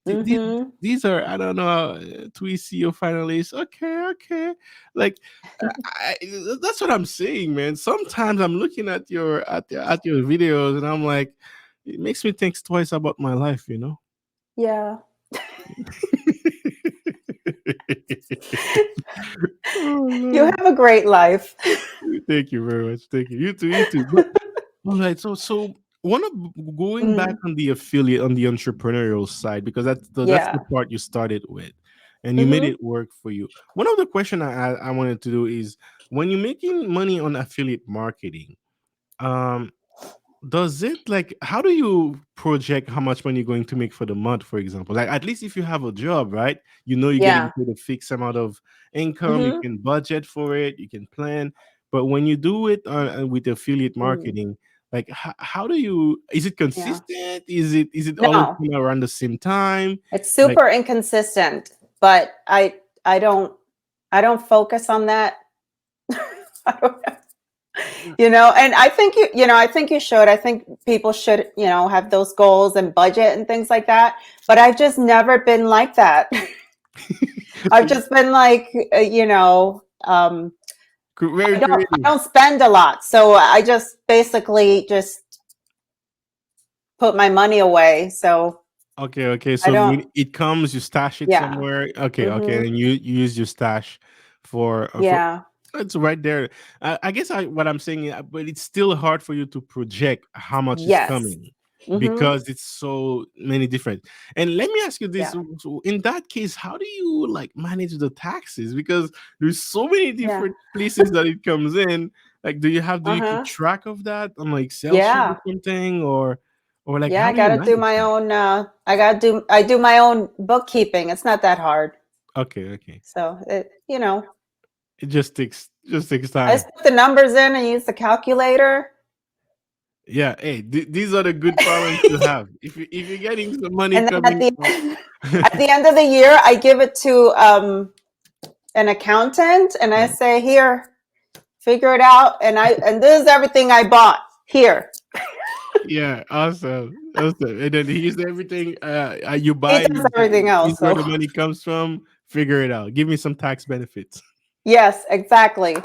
These Mhm. these are, I don't know, three CEO finalists. Okay, okay, like that's what I'm saying, man. Sometimes I'm looking at your videos and I'm like, it makes me think twice about my life. Yeah. Oh You Lord. have a great life. Thank you very much. Thank you. You too. You too. But all right. So one of going back Mm. on the affiliate on the entrepreneurial side, because that's the Yeah. part you started with, and you made Mhm. it work for you. One of the question I wanted to do is, when you're making money on affiliate marketing, um, does it, like, how do you project how much money you're going to make for the month, for example? Like, at least if you have a job, right? You're getting Yeah. paid a fixed amount of income, you Mhm. can budget for it, you can plan. But when you do it with affiliate Mm. marketing, like how do you, is it Yeah. consistent? Is it always No, coming around the same time? it's Like, super inconsistent, but I don't focus on that. I don't know. And I think I think you should. I think people should, have those goals and budget and things like that. But I've just never been like that. So I've just been like, very I creative. don't spend a lot. So I just basically just put my money away. So Okay, okay. I So don't, when it comes, you stash it yeah. somewhere. Okay, okay, Hmm. and you use your stash for Yeah. it's right there. I guess what I'm saying, but it's still hard for you to project how much is Yes. coming Hmm. because it's so many different. And let me ask you this: Yeah. so in that case, how do you like manage the taxes? Because there's so many Yeah. different places that it comes in. Like, do you keep Uh-huh. track of that on like Excel sheet or Yeah. something, or like Yeah. how I do you gotta do manage my that? own, I do my own bookkeeping. It's not that hard. Okay, okay. So It just takes I time. just put the numbers in and use the calculator. Yeah, hey, these are the good problems to have. If you're getting some money And then at coming the from at the end of the year, I give it to an accountant and I say, here, figure it out. And this is everything I bought. Here. yeah, awesome, awesome. And then here's everything you He buy. does everything Here's else. where So the money comes from. Figure it out. Give me some tax benefits. yes, exactly.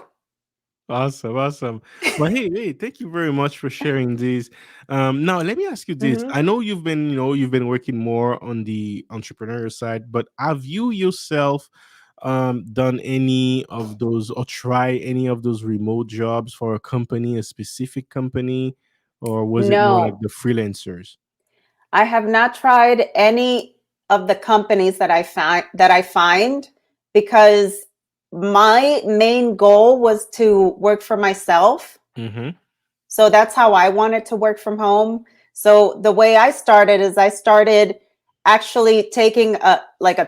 Awesome, awesome. But hey, thank you very much for sharing these. Now let me ask you this. Hmm. I know you've been working more on the entrepreneurial side, but have you yourself done any of those or try any of those remote jobs for a company, a specific company, or was it more like No, the freelancers? I have not tried any of the companies that I find because my main goal was to work for myself. Mm-hmm. So that's how I wanted to work from home. So the way I started is I started actually taking a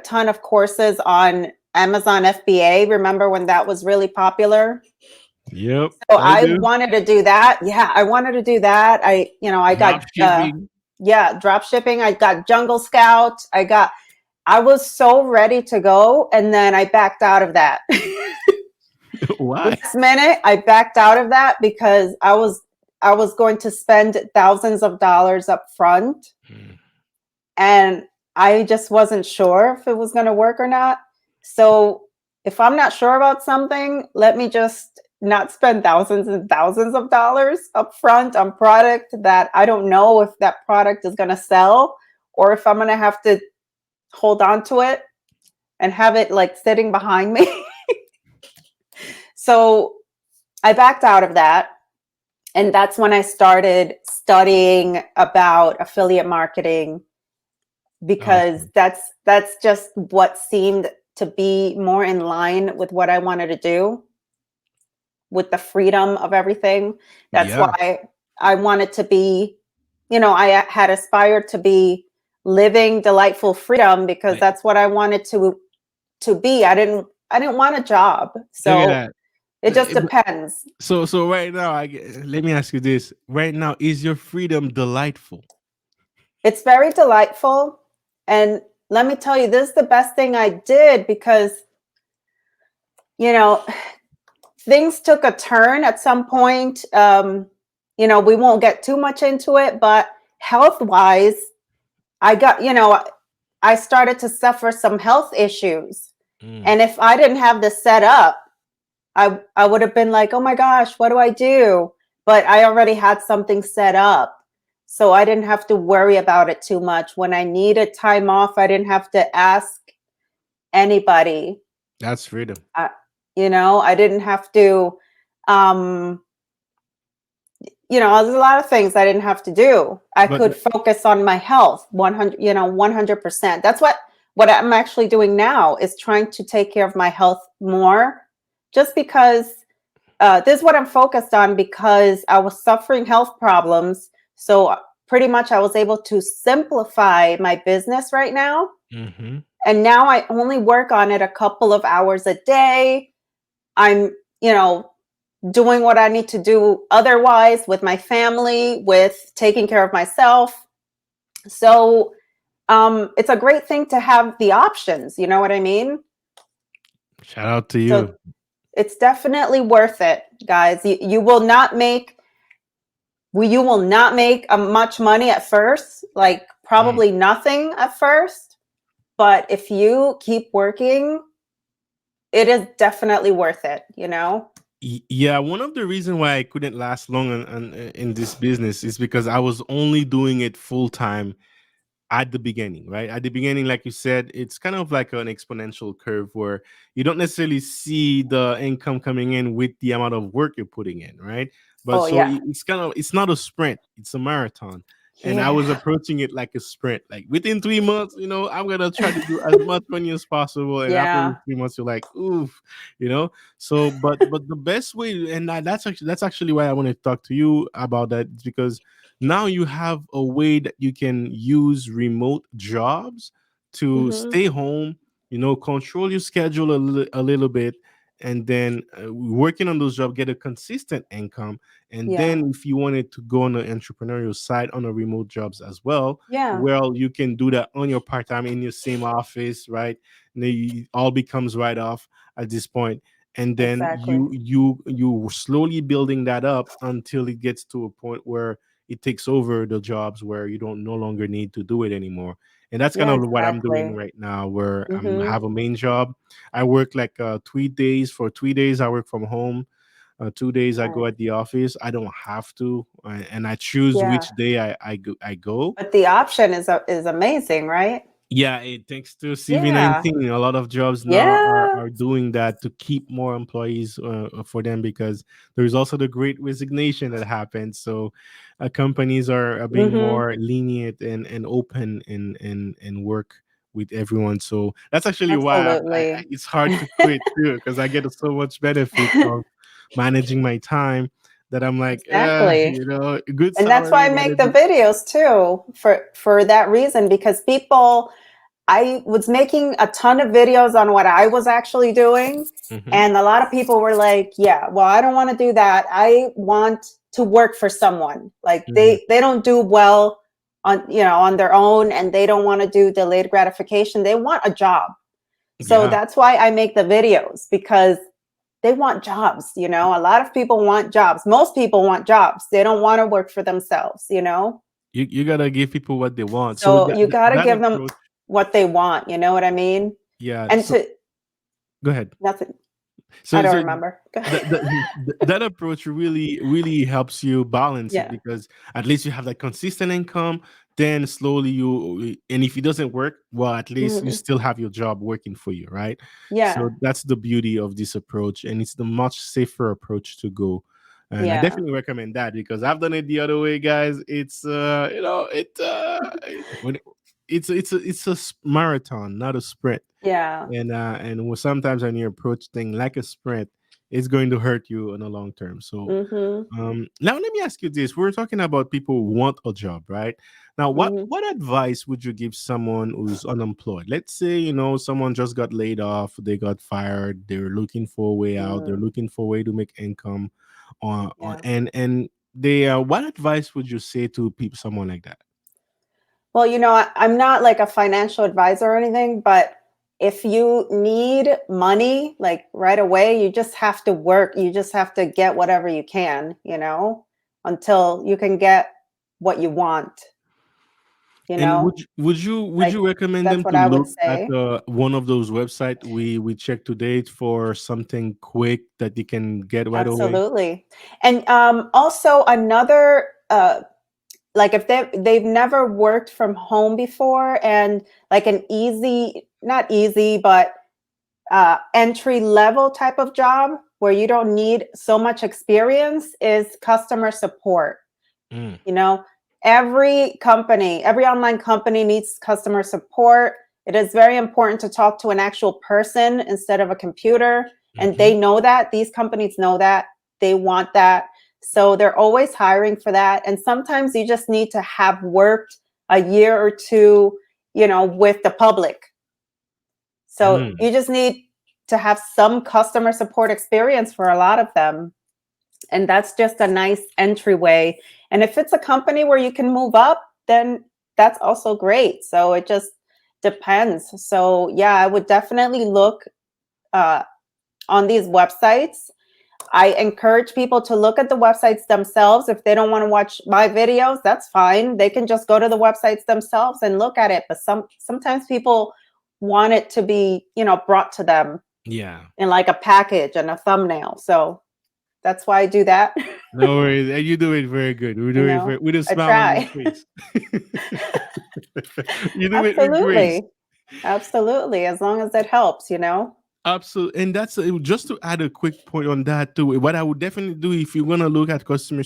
ton of courses on Amazon FBA. Remember when that was really popular? Yep, So I I do. wanted to do that. Yeah, I wanted to do that. I got Drop shipping. yeah, drop shipping. I got Jungle Scout. I was so ready to go and then I backed out of that. Why? Last minute, I backed out of that because I was going to spend thousands of dollars up front Mm, and I just wasn't sure if it was going to work or not. So, if I'm not sure about something, let me just not spend thousands and thousands of dollars up front on product that I don't know if that product is going to sell or if I'm going to have to hold on to it and have it like sitting behind me. So, I backed out of that. And that's when I started studying about affiliate marketing because awesome. that's just what seemed to be more in line with what I wanted to do with the freedom of everything. That's Yeah. why I wanted to be, I had aspired to be living delightful freedom because Like, that's what I wanted to be. I didn't want a job. look at So that. it just But depends. so right now, let me ask you this. Right now, is your freedom delightful? It's very delightful. And let me tell you, this is the best thing I did because, you know, things took a turn at some point. We won't get too much into it, but health wise, I got, I started to suffer some health issues. Mm, And if I didn't have this set up, I would have been like, oh my gosh, what do I do? But I already had something set up. So I didn't have to worry about it too much. When I needed time off, I didn't have to ask anybody. that's freedom. I, I didn't have to, um, there's a lot of things I didn't have to do. I But could focus on my health 100, 100%. That's what I'm actually doing now is trying to take care of my health more just because this is what I'm focused on because I was suffering health problems. So pretty much I was able to simplify my business right now. hmm And now I only work on it a couple of hours a day. I'm, doing what I need to do otherwise with my family, with taking care of myself. So it's a great thing to have the options. You know what I mean? shout out to So you. It's definitely worth it, guys. You will not make you will not make much money at first, like Mm. probably nothing at first. But if you keep working, it is definitely worth it, you know? Yeah, one of the reasons why I couldn't last long in this business is because I was only doing it full time at the beginning, right? At the beginning, like you said, it's kind of like an exponential curve where you don't necessarily see the income coming in with the amount of work you're putting in, right? But Oh, so yeah. it's kind of it's not a sprint, it's a marathon. And I was Yeah. approaching it like a sprint. Like within 3 months, I'm gonna try to do as much money as possible. And after those Yeah. 3 months, you're like, oof, you know. So, but the best way, and that's actually why I want to talk to you about that, because now you have a way that you can use remote jobs to Hmm. stay home, control your schedule a little bit, and then working on those jobs, get a consistent income. And Yeah. then if you wanted to go on the entrepreneurial side on the remote jobs as well, Yeah. well, you can do that on your part-time in your same office, right? And then it all becomes right off at this point. And then Exactly. you slowly building that up until it gets to a point where it takes over the jobs where you don't no longer need to do it anymore. And that's kind Yeah, of what I'm doing exactly. right now, where I Hmm. have a main job. I work like 3 days. For 3 days I work from home. 2 days I go Nice. at the office. I don't have to, and I choose Yeah. which day I go. But the option is amazing, right? Yeah, thanks to Yeah. CV-19, a lot of jobs now are, Yeah. are doing that to keep more employees for them, because there's also the great resignation that happens. So companies are being Hmm. more lenient and open and work with everyone. So that's actually why Absolutely. it's hard to quit too, because I get so much benefit of managing my time that I'm like, Exactly. good And that's why salary, I but make it the videos too, for that reason, because people, I was making a ton of videos on what I was actually doing, Mhm, and a lot of people were like, yeah, well, I don't want to do that. I want to work for someone. Like mhm. they don't do well on their own, and they don't want to do delayed gratification. They want a job. So Yeah. that's why I make the videos, because they want jobs. A lot of people want jobs. Most people want jobs. They don't want to work for themselves. You gotta give people what they want. So So that you that, got to that give them approach, what they want. You know what I mean? yeah. And So to go ahead. nothing, I So don't so remember. that approach really helps you balance it, Yeah. because at least you have that consistent income. Then slowly and if it doesn't work, well, at least you Mhm. still have your job working for you, right? So Yeah. that's the beauty of this approach, and it's the much safer approach to go. And I Yeah. definitely recommend that, because I've done it the other way, guys. It's when it's a marathon, not a sprint. Yeah. Sometimes when you approach thing like a sprint, it's going to hurt you in the long term. So Mhm. now let me ask you this: we're talking about people who want a job, right? Now, what Mhm. what advice would you give someone who's unemployed? Let's say someone just got laid off, they got fired, they're looking for a way out, they're Mm. looking for a way to make income, Yeah. and they what advice would you say to people, someone like that? Well, I'm not like a financial advisor or anything, but if you need money like right away, you just have to work. You just have to get whatever you can, until you can get what you want, you And know? would you Like recommend that's them what to I would look at say. one of those websites we checked today for something quick that you can get right away? Absolutely. And also another like if they've never worked from home before, and like an easy, not easy, but entry level type of job where you don't need so much experience is customer support. Mm, You know, every online company needs customer support. It is very important to talk to an actual person instead of a computer. And mhm. they know that. These companies know that. They want that. So they're always hiring for that. And sometimes you just need to have worked a year or two, with the public. So Mm. you just need to have some customer support experience for a lot of them. And that's just a nice entryway. And if it's a company where you can move up, then that's also great. So it just depends. So yeah, I would definitely look uh, on these websites. I encourage people to look at the websites themselves. If they don't want to watch my videos, that's fine. They can just go to the websites themselves and look at it. But sometimes people want it to be, brought to them Yeah. in like a package and a thumbnail. So that's why I do that. No worries. And you do it very good. We do it with a I smile on your try. face. You do it with grace. Absolutely. Absolutely. As long as it helps. Absolutely, and that's just to add a quick point on that too. What I would definitely do if you want to look at customer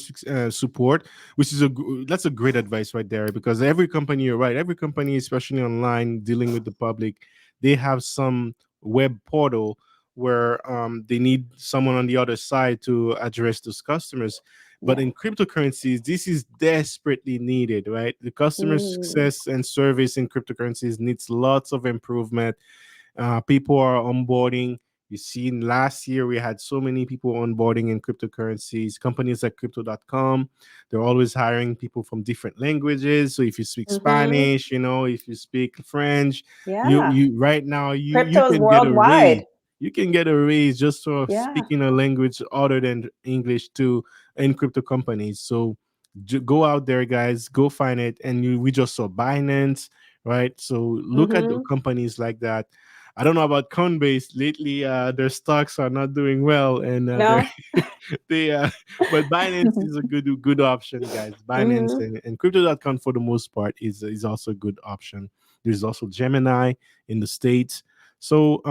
support, which is that's a great advice right there, because every company, you're right, every company, especially online dealing with the public, they have some web portal where they need someone on the other side to address those customers. But Yeah. in cryptocurrencies, this is desperately needed, right? The customer Mm. success and service in cryptocurrencies needs lots of improvement. People are onboarding. You see, last year we had so many people onboarding in cryptocurrencies. Companies like crypto.com, they're always hiring people from different languages. So if you speak Mm-hmm. Spanish, if you speak French, Yeah. you right now you Crypto is can get a raise. worldwide. You can get a raise just for Yeah. speaking a language other than English too in crypto companies. So go out there, guys, go find it. And we just saw Binance, right? So look at the Mm-hmm. companies like that. I don't know about Coinbase lately. Their stocks are not doing well, and they're No? they. But Binance is a good option, guys. Binance Mm-hmm. and Crypto.com for the most part is also a good option. There's also Gemini in the States. So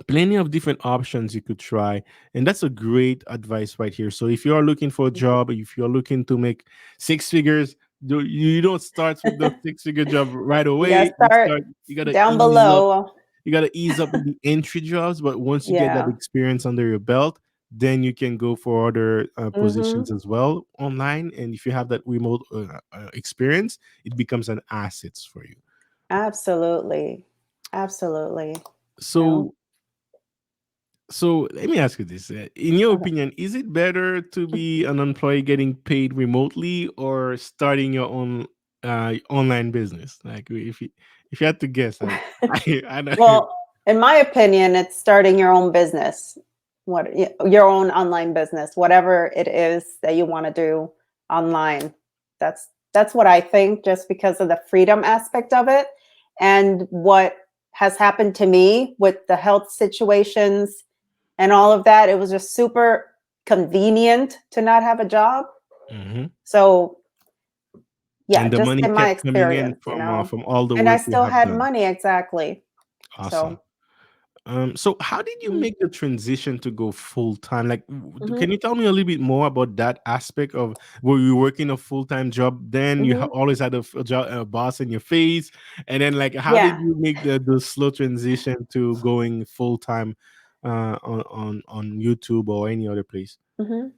plenty of different options you could try, and that's a great advice right here. So if you are looking for a job, if you're looking to make six figures, you don't start with the six-figure job right You gotta away. start You gotta down ease up. below. You gotta ease up with the entry jobs, but once you get that Yeah. experience under your belt, then you can go for other Mm-hmm. positions as well online. And if you have that remote experience, it becomes an asset for you. Absolutely. Absolutely. No. So So let me ask you this: in your Okay. opinion, is it better to be an employee getting paid remotely or starting your own online business? Like, if you had to guess, I know. Well, in my opinion, it's starting your own business, your own online business, whatever it is that you want to do online. That's what I think, just because of the freedom aspect of it, and what has happened to me with the health situations and all of that. It was just super convenient to not have a job. Hmm. So yeah, And the just money in my kept coming in experience. from all the And I work you still have had done. money, exactly. Awesome. So. So how did you Hmm. make the transition to go full time? Like, Hmm. can you tell me a little bit more about that aspect of were you working a full time job? Then you Hmm. always had a boss in your face, and then like, how did Yeah. you make the slow transition to going full time on YouTube or any other place? Hmm.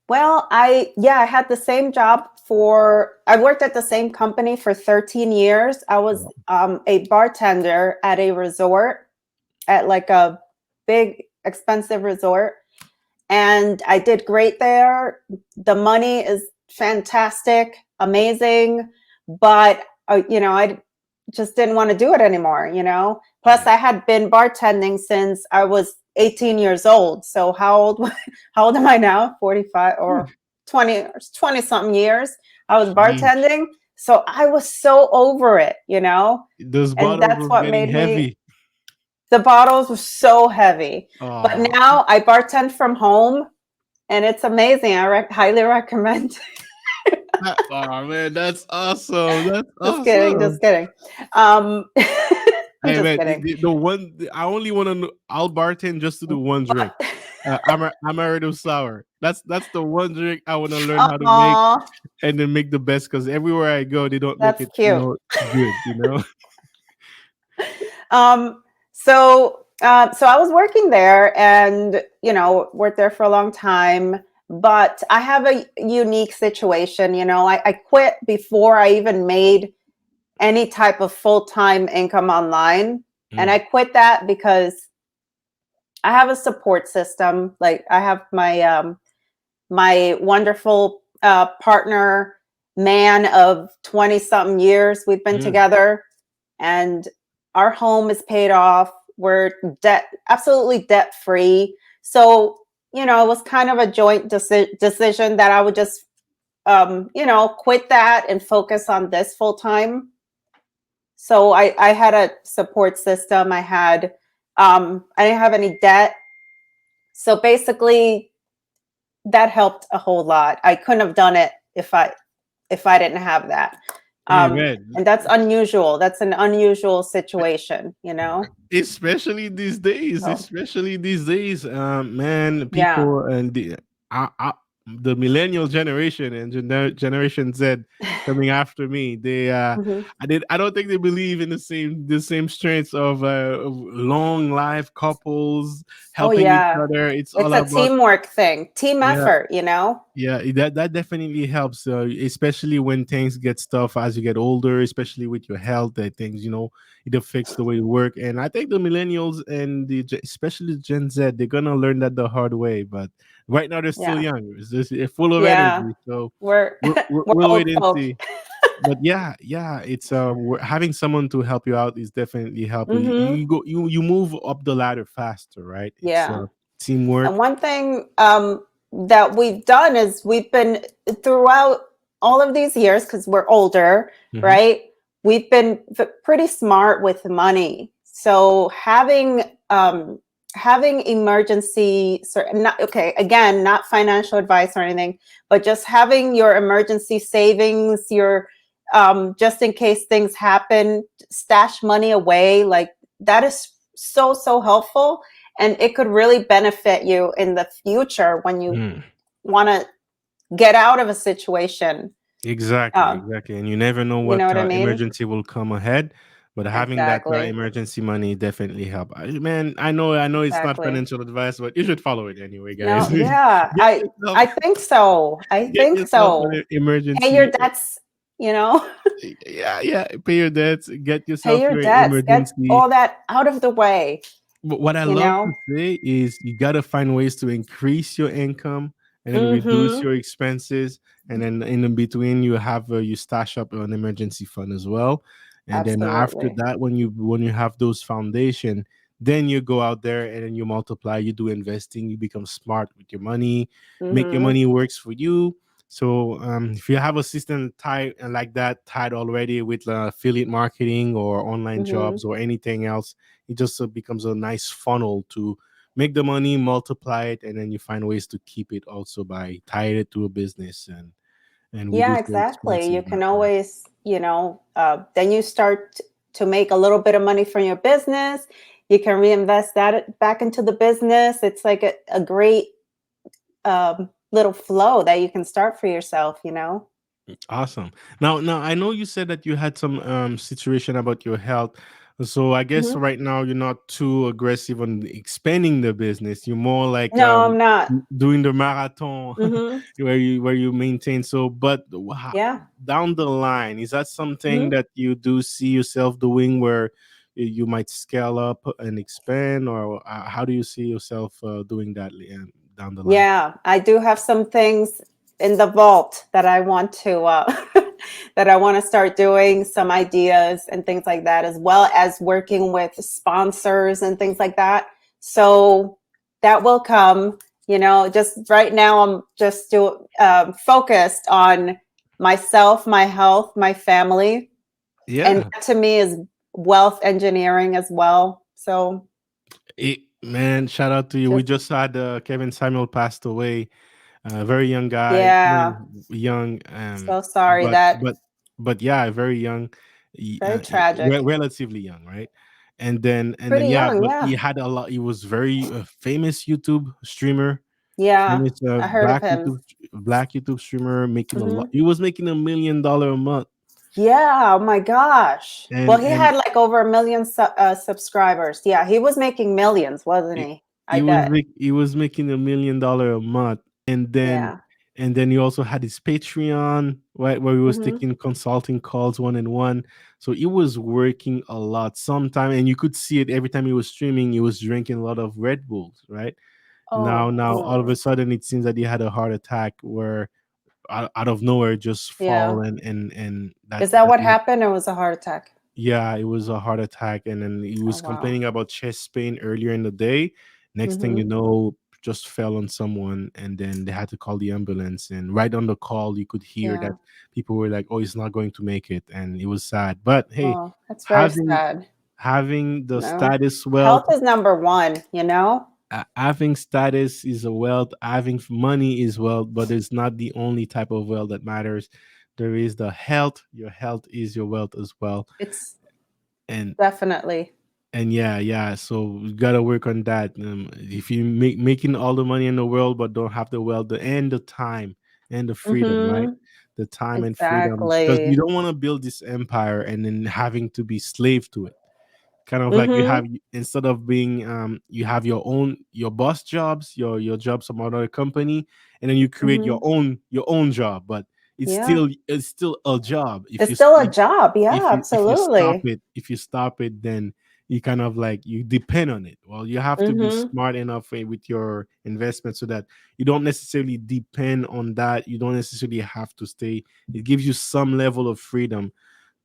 Well, I had the same job I worked at the same company for 13 years. I was Wow. a bartender at a resort, at like a big expensive resort, and I did great there. The money is fantastic, amazing, but I just didn't want to do it anymore. Plus, Yeah. I had been bartending since I was 18 years old. So how old am I now? 45 Whew. or 20 something years. I was Yeesh. bartending, so I was so over it. Those And bottles that's were what getting made me. heavy. The bottles were so heavy, but Oh, now I bartend from home, and it's amazing. I highly recommend. oh man, that's awesome. That's Just kidding, awesome. just kidding. Um, I'm Hey just man, kidding. the one I only want to know. I'll bartend just to do one drink. Amaretto sour. That's the one drink I want to learn how to make Aw, and then make the best because everywhere I go they don't make that's it cute. good. Um, so I was working there, and worked there for a long time. But I have a unique situation. I quit before I even made any type of full time income online, and I Mm, quit that because I have a support system. Like, I have my wonderful partner, man of 20 something years. We've been mm, together, and our home is paid off. we're debt absolutely debt free. So, it was kind of a joint decision that I would just quit that and focus on this full time. So I had a support system. I didn't have any debt. So basically that helped a whole lot. I couldn't have done it if I didn't have that. Hey man, And that's unusual. That's an unusual situation. especially these days, So man, yeah. people and the millennial generation and generation Z coming after me, Hmm. I don't think they believe in the same strengths of long life couples Oh helping each yeah. other. It's It's all a about, teamwork thing, team yeah. effort. Yeah, that definitely helps, especially when things get tough as you get older, especially with your health. That things, it affects the way you work. And I think the millennials and especially Gen Z, they're gonna learn that the hard way. But right now, they're still Yeah. young. They're full of Yeah. energy. So We're we're we'll old wait and folk. see. But yeah, yeah, it's having someone to help you out is definitely helping you. Hmm. You move up the ladder faster, right? It's Yeah. And teamwork. one thing that we've done is we've been throughout all of these years, because we're older, Hmm. right? We've been pretty smart with money. So having emergency, not okay, again, not financial advice or anything, but just having your emergency savings, your just in case things happen, stash money away, like that is so helpful, and it could really benefit you in the future when you want to get out of a situation. Exactly, um, exactly. And you never know you know what what I mean? emergency will come ahead, but having that Exactly. emergency money definitely help. Man, I know it's not Exactly. financial advice, but you should follow it anyway, guys. No, yeah, get I yourself think so. I get think yourself an so. Pay your emergency. debts, you know, Yeah, yeah. Pay your debts. Get pay yourself your your debts, get emergency. all that out of the way, But what I you love know? to say is you got to find ways to increase your income and then reduce Mm-hmm. your expenses. And then in between, you stash up an emergency fund as well. And then after Absolutely. that, when you have those foundation, then you go out there and then you multiply. You do investing. You become smart with your money. Make your Mm-hmm. money works for you. So if you have a system tied like that tied already with affiliate marketing or online Mm-hmm. jobs or anything else, it just becomes a nice funnel to make the money, multiply it, and then you find ways to keep it also by tying it to a business and Yeah, reduce your exactly. expenses You that can way. always, then you start to make a little bit of money from your business. You can reinvest that back into the business. It's like a great little flow that you can start for yourself. Awesome. Now I know you said that you had some situation about your health. So I guess Hmm. right now you're not too aggressive on expanding the business. You're more like No, I'm not. doing the marathon Hmm. where you maintain. So, but Yeah. down the line, is that something Hmm. that you do see yourself doing where you might scale up and expand, or how do you see yourself doing that down the line? Yeah, I do have some things in the vault that I want to that I want to start doing, some ideas and things like that, as well as working with sponsors and things like that. So that will come. Just right now, I'm just focused on myself, my health, my family, and Yeah. that to me is wealth engineering as well. So Man, shout out to you. We just just had Kevin Samuel passed away. Very young guy, yeah, man, young, so sorry but that but yeah, very young, very tragic. relatively young, right? And then Pretty yeah, young, but he yeah. had a lot. He was very famous YouTube streamer, Yeah, famous I heard of him. black YouTube streamer, making a lot. Mhm. He was making $1 million a month, Yeah, oh my gosh. Well, he and had like over a million subscribers. Yeah, he was making millions, wasn't he, he? I bet. he was making $1 million a month, and then Yeah. he also had his Patreon, right, where he was Mhm. taking consulting calls one on one. So he was working a lot. Sometime, and you could see it every time he was streaming. He was drinking a lot of Red Bulls, right? Oh, Now, all of a sudden, it seems that he had a heart attack where out of nowhere just yeah. fall and that Is that that what happened or was a heart attack? Yeah, it was a heart attack, and then he Oh was wow. complaining about chest pain earlier in the day. Next thing you Mhm. know, just fell on someone, and then they had to call the ambulance. And right on the call, you could hear Yeah. that people were like, "Oh, he's not going to make it," and it was sad. But hey, Oh, that's very having sad. having the No. status Health wealth, is number one, you know? having status is a wealth, having money is wealth, but it's not the only type of wealth that matters. There is the health. Your health is your wealth as well, It's and definitely. yeah, so we gotta work on that. If you making all the money in the world but don't have the wealth, the time and the freedom, right? Mhm. The time and freedom, because you Exactly. don't want to build this empire and then having to be slave to it. Kind of like you Mhm. have, instead of being you have your boss jobs, your job some other company, and then you create Mhm. your own job, but Yeah. it's still a job. It's still a job. Yeah, If you stop absolutely. it, then you kind of like you depend on it. Well, you have to be Mhm. smart enough with your investment so that you don't necessarily depend on that. You don't necessarily have to stay. It gives you some level of freedom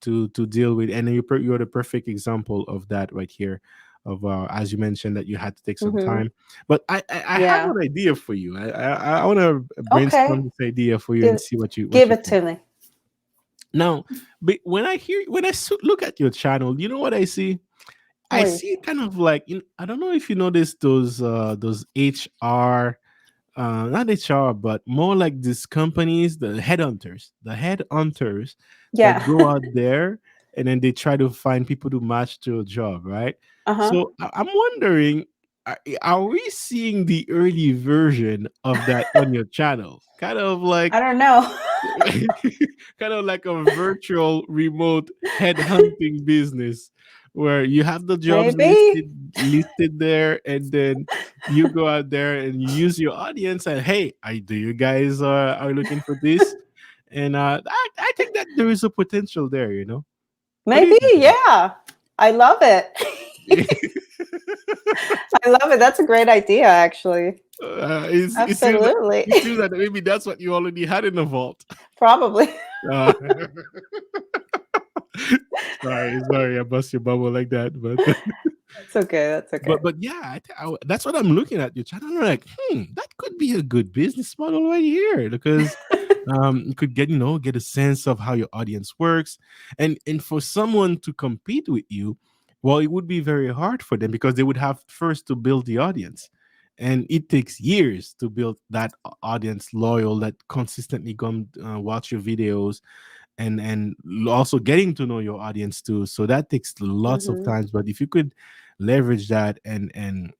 to deal with, and then you're the perfect example of that right here. Of as you mentioned that you had to take some Mhm. time, but I have Yeah. an idea for you. I want to Okay. brainstorm this idea for you and Give see what give you it think. to me. Now, but when look at your channel, you know what I see? I Wait. see kind of like I don't know if you notice those HR, not HR, but more like these companies, the headhunters that Yeah. go out there and then they try to find people to match to a job, right? Uh-huh. So I'm wondering, are we seeing the early version of that on your channel? Kind of I like don't know. kind of like a virtual remote headhunting business where you have the jobs Maybe. listed there, and then you go out there and you use your audience and hey, I do you guys are looking for this? And I think that there is a potential there, you know. What do you Maybe. think about Yeah. I love it. it? I love it. That's a great idea, actually. It seems that Absolutely. maybe that's what you already had in the vault. Probably. Uh, sorry, I bust your bubble like that, but That's okay. That's okay. but yeah, that's what I'm looking at your channel. I'm like, that could be a good business model right here because you could get a sense of how your audience works, and for someone to compete with you, well, it would be very hard for them because they would have first to build the audience, and it takes years to build that audience loyal that consistently come watch your videos and also getting to know your audience too. So that takes lots of Mhm. times. But if you could leverage that and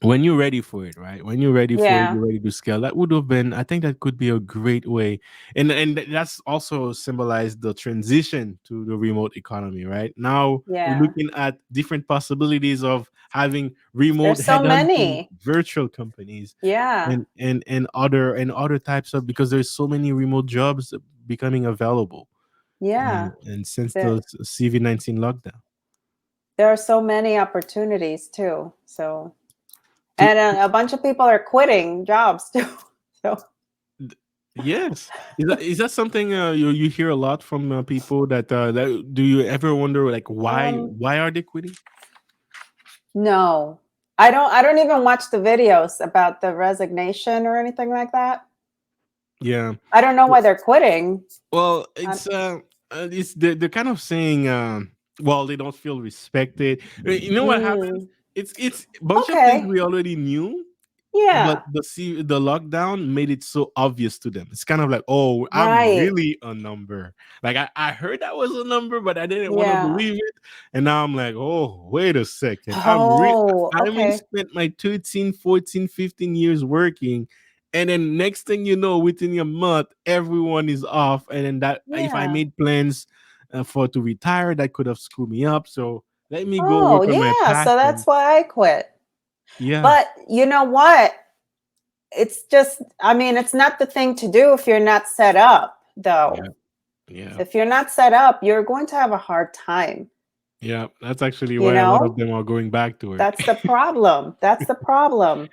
when you're ready for it, right? When you're ready for it, Yeah. you're ready to scale. That would have been, I think, that could be a great way, and that's also symbolized the transition to the remote economy. Right now, we're Yeah. looking at different possibilities of having remote There's so headhunting many. virtual companies Yeah. and other types of, because there's so many remote jobs becoming available, Yeah. and since There, the CV-19 lockdown. there are so many opportunities too. So, To, and a bunch of people are quitting jobs too. So, yes, is that something you hear a lot from people that do you ever wonder like um, why are they quitting? no. I don't even watch the videos about the resignation or anything like that. Yeah. I don't know why they're quitting. Well, Uh, it's they're kind of saying well, they don't feel respected. You know what happens? mm, It's a bunch of things okay. we already knew, but Yeah. the lockdown made it so obvious to them. It's kind of like, oh, I'm Right. really a number. Like I heard that was a number, but I didn't want to Yeah. believe it. And now I'm like, oh, wait a second. Oh, I may okay. spent my 13, 14, 15 years working. And then next thing you know, within a month, everyone is off. And then that if I Yeah. made plans for to retire, that could have screwed me up. So let me go Oh, work on my yeah. So that's passion. why I quit. Yeah. But you know what? It's just, I mean, it's not the thing to do if you're not set up, Yeah. though. Yeah. If you're not set up, you're going to have a hard time. Yeah, that's actually You why a lot of know, them are going back to work. that's the problem. That's the problem.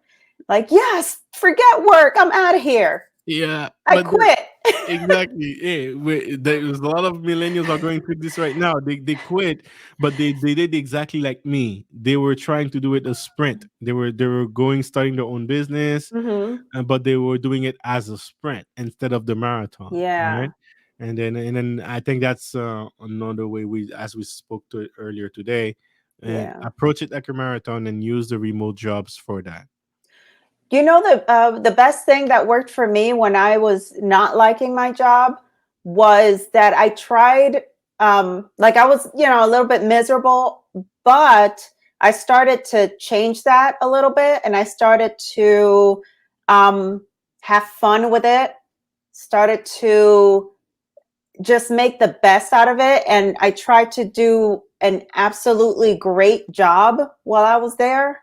Like, yes, forget work. I'm out of here. Yeah, I but quit. exactly. Yeah, there's a lot of millennials are going through this right now. They quit, but they did exactly like me. They were trying to do it a sprint. They were going starting their own business, Hmm. but they were doing it as a sprint instead of the marathon, right? Yeah. And then I think that's another way we, as we spoke to it earlier today, and Yeah. approach it like a marathon and use the remote jobs for that. You know, the best thing that worked for me when I was not liking my job was that I tried, like I was, a little bit miserable, but I started to change that a little bit, and I started to um, have fun with it. Started to just make the best out of it, and I tried to do an absolutely great job while I was there,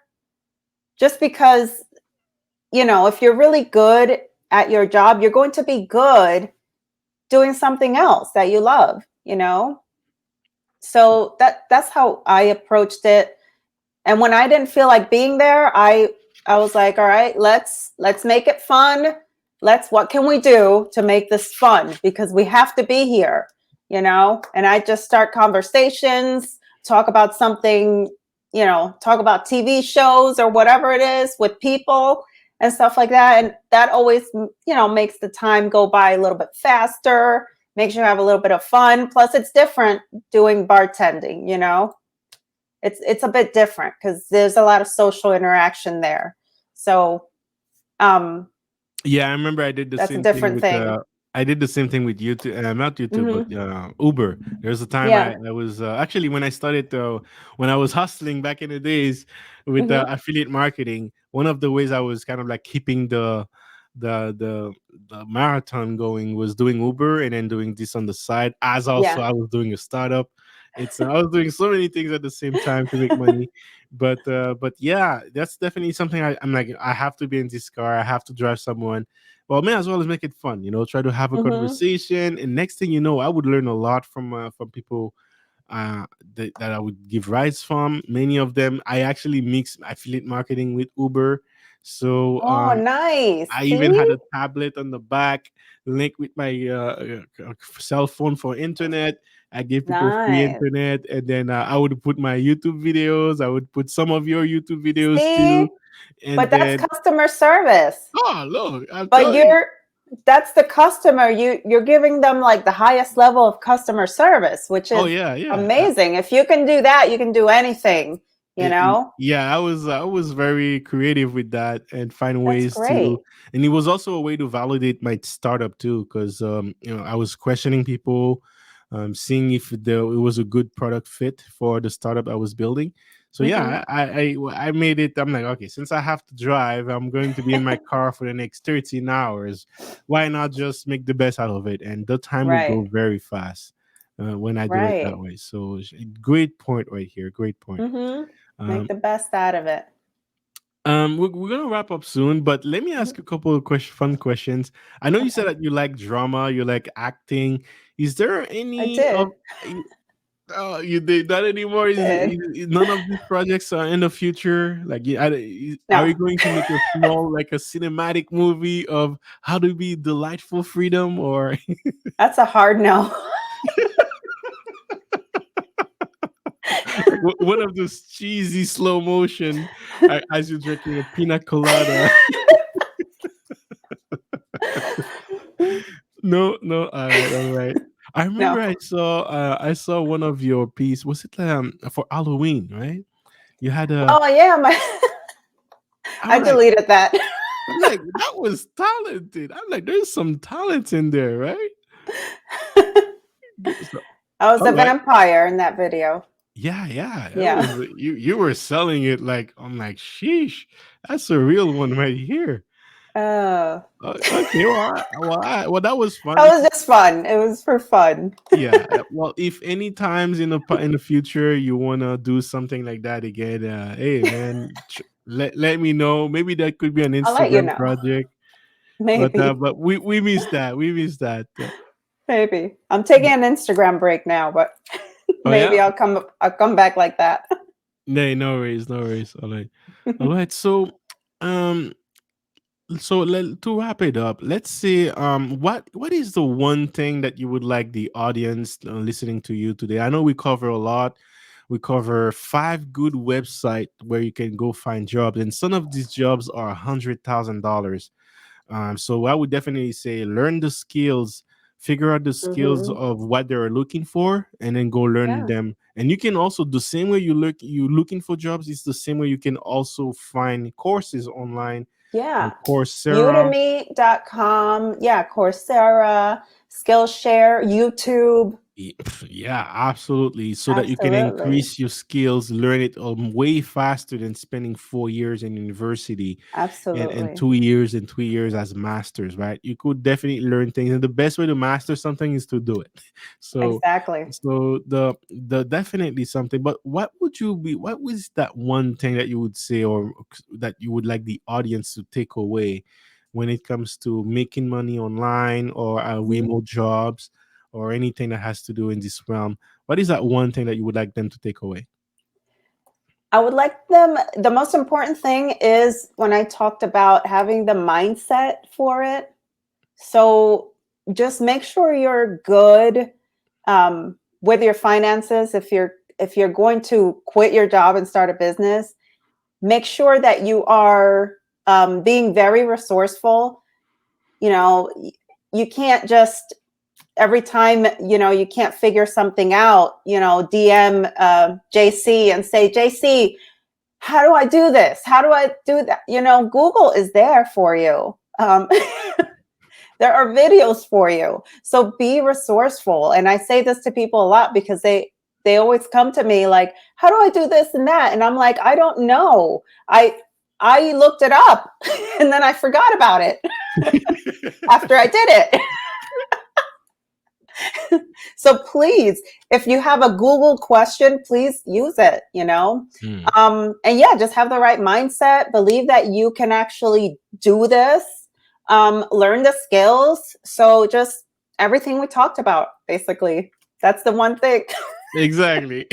just because if you're really good at your job, you're going to be good doing something else that you love. So that's how I approached it. And when I didn't feel like being there, I was like, all right, let's make it fun. Let's What can we do to make this fun? Because we have to be here. And I just start conversations, talk about something, talk about TV shows or whatever it is with people and stuff like that. And that always, makes the time go by a little bit faster, makes you have a little bit of fun. Plus it's different doing bartending. It's a bit different because there's a lot of social interaction there. So Yeah, I remember I did the that's a same thing different with thing. I did the same thing with YouTube, not YouTube, but Hmm. Uber. There's a time Yeah. I was actually when I started when I was hustling back in the days with Hmm. affiliate marketing. One of the ways I was kind of like keeping the the the marathon going was doing Uber and then doing this on the side. As also Yeah. I was doing a startup. It's I was doing so many things at the same time to make money. But yeah, that's definitely something I'm like I have to be in this car. I have to drive someone. Well, may as well as make it fun. Try to have a Hmm. conversation, and next thing you know, I would learn a lot from people uh, that I would give rides from. Many of them, I actually mix affiliate marketing with Uber. So Oh, nice. I even had See? a tablet on the back linked with my cell phone for internet. I gave people free Nice. internet, and then I would put my YouTube videos. I would put some of your YouTube videos too, See? and But that's then customer service. oh look, I'm But telling you, that's the customer. You're giving them like the highest level of customer service, which oh is yeah, yeah. amazing. If you can do that, you can do anything, you know? Yeah, I was very creative with that and find That's ways to, great. and it was also a way to validate my startup too, because I was questioning people, seeing if it was a good product fit for the startup I was building. So Hmm. yeah, I made it. I'm like, okay, since I have to drive, I'm going to be in my car for the next 13 hours. Why not just make the best out of it? And the time would Right. go very fast when I do it that Right. way. So great point right here. Great point. Hmm. Make Um, the best out of it. we're gonna wrap up soon, but let me ask Mhm. a couple of fun questions. I know you said Okay. that you like drama, you like acting. Is there I any of did. you did not anymore? Did. None of these projects are in the future? Like, are No. you going to make a small, like a cinematic movie of how to be delightful freedom, or That's a hard no. like one of those cheesy slow motion as you're drinking a pina colada? No, no. All right, all right. I remember No. I saw one of your piece. Was it for Halloween, right? You had a Oh yeah, my I'm I like deleted that. I'm like that was talented. I'm like there's some talent in there, right? So, I was all a right. vampire in that video. Yeah, yeah. That Yeah. was you were selling it like I'm like, sheesh, that's a real one right here. Oh. Okay, well, that was fun. That was just fun. It was for fun. Yeah, well, if any times in the future you wanna do something like that again, hey man, let me know. Maybe that could be an I'll let you Instagram know. project, Maybe. but we missed that. We missed that. Maybe. I'm taking an Instagram break now, but Oh maybe yeah, I'll come back like that. no, no worries, no worries. All right, all right. So, um, So to wrap it up, let's say what is the one thing that you would like the audience listening to you today? I know we cover a lot. We cover five good website where you can go find jobs, and some of these jobs are $100,000. So I would definitely say learn the skills, figure out the skills Hmm. of what they're looking for, and then go learn Yeah. them. And you can also the same way you looking for jobs. It's the same way you can also find courses online on Yeah. Coursera. Udemy.com. Yeah. Coursera, Skillshare, YouTube. Yeah, absolutely. So that you can Absolutely. increase your skills, learn it way faster than spending 4 years in university and Absolutely. 2 years and 3 years as masters, right? You could definitely learn things, and the best way to master something is to do it. So, Exactly. the definitely something. But what would you be? What was that one thing that you would say, or that you would like the audience to take away when it comes to making money online or Mhm. remote jobs? Or anything that has to do in this realm, what is that one thing that you would like them to take away? I would like them, the most important thing is when I talked about having the mindset for it. So just make sure you're good with your finances. If you're going to quit your job and start a business, make sure that you are being very resourceful. You know, you can't just every time you can't figure something out. DM JC and say, JC, how do I do this? How do I do that? Google is there for you. There are videos for you. So be resourceful. And I say this to people a lot because they always come to me like, how do I do this and that? And I'm like, I don't know. I looked it up and then I forgot about it after I did it. So please, if you have a Google question, please use it. Hmm. And yeah, just have the right mindset, believe that you can actually do this, learn the skills. So just everything we talked about, basically. That's the one thing. Exactly.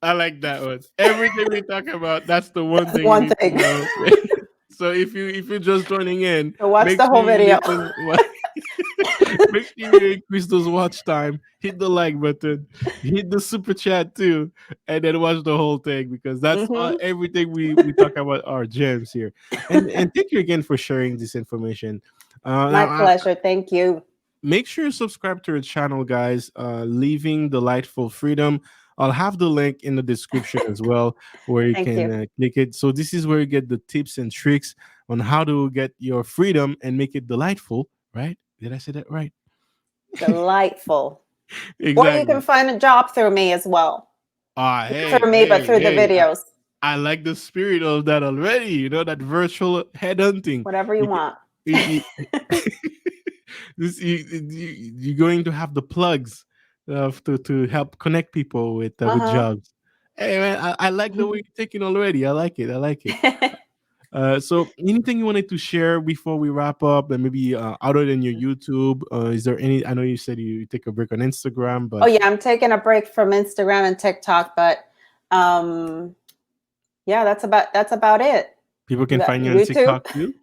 I like that one. Everything we talk about, that's the one That's the thing you one need to thing. know. So if you're just joining in, So watch make the sure whole you video. listen. Make sure you increase those watch time. Hit the like button. Hit the super chat too, and then watch the whole thing because that's Hmm. everything we talk about are gems here. And thank you again for sharing this information. My Now pleasure. Thank you. make sure you subscribe to our channel, guys. Leaving Delightful Freedom. I'll have the link in the description as well, where you Thank can you. click it. So this is where you get the tips and tricks on how to get your freedom and make it delightful. Right? Did I say that right? Delightful. Or you can Exactly. find a job through me as well. Not Hey, through me, but hey, through the hey. videos. I like the spirit of that already. You know, that virtual headhunting. Whatever you You, ca- want. you, you're going to have the plugs to help connect people with Uh-huh. jobs. Hey man, I like the way you're taking already. I like it. I like it. So anything you wanted to share before we wrap up, and maybe other than your YouTube, is there any? I know you said you take a break on Instagram, Oh but yeah, I'm taking a break from Instagram and TikTok, but um yeah, that's about it. people can That find you on YouTube. TikTok too.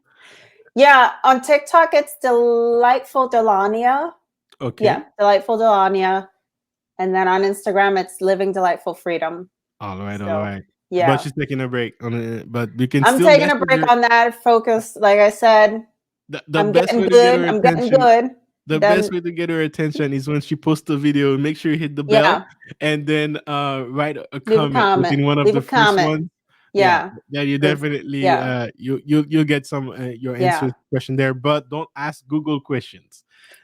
Yeah, on TikTok it's delightful Delania. Yeah, Okay. delightful Delania. And then on Instagram it's living delightful freedom. All right, all So right. But yeah. she's taking a break on it, but you can I'm still taking a message break her. on that. Focus, like I said, The I'm best getting way to get good. her I'm getting attention, good. the best Then way to get her attention is when she posts a video. Make sure you hit the bell yeah, and then write a leave a comment comment. within one of Leave a the first comment. ones. Yeah, Yeah. yeah, you 'Cause definitely yeah. you'll get some your answer Yeah. question there, but don't ask Google questions.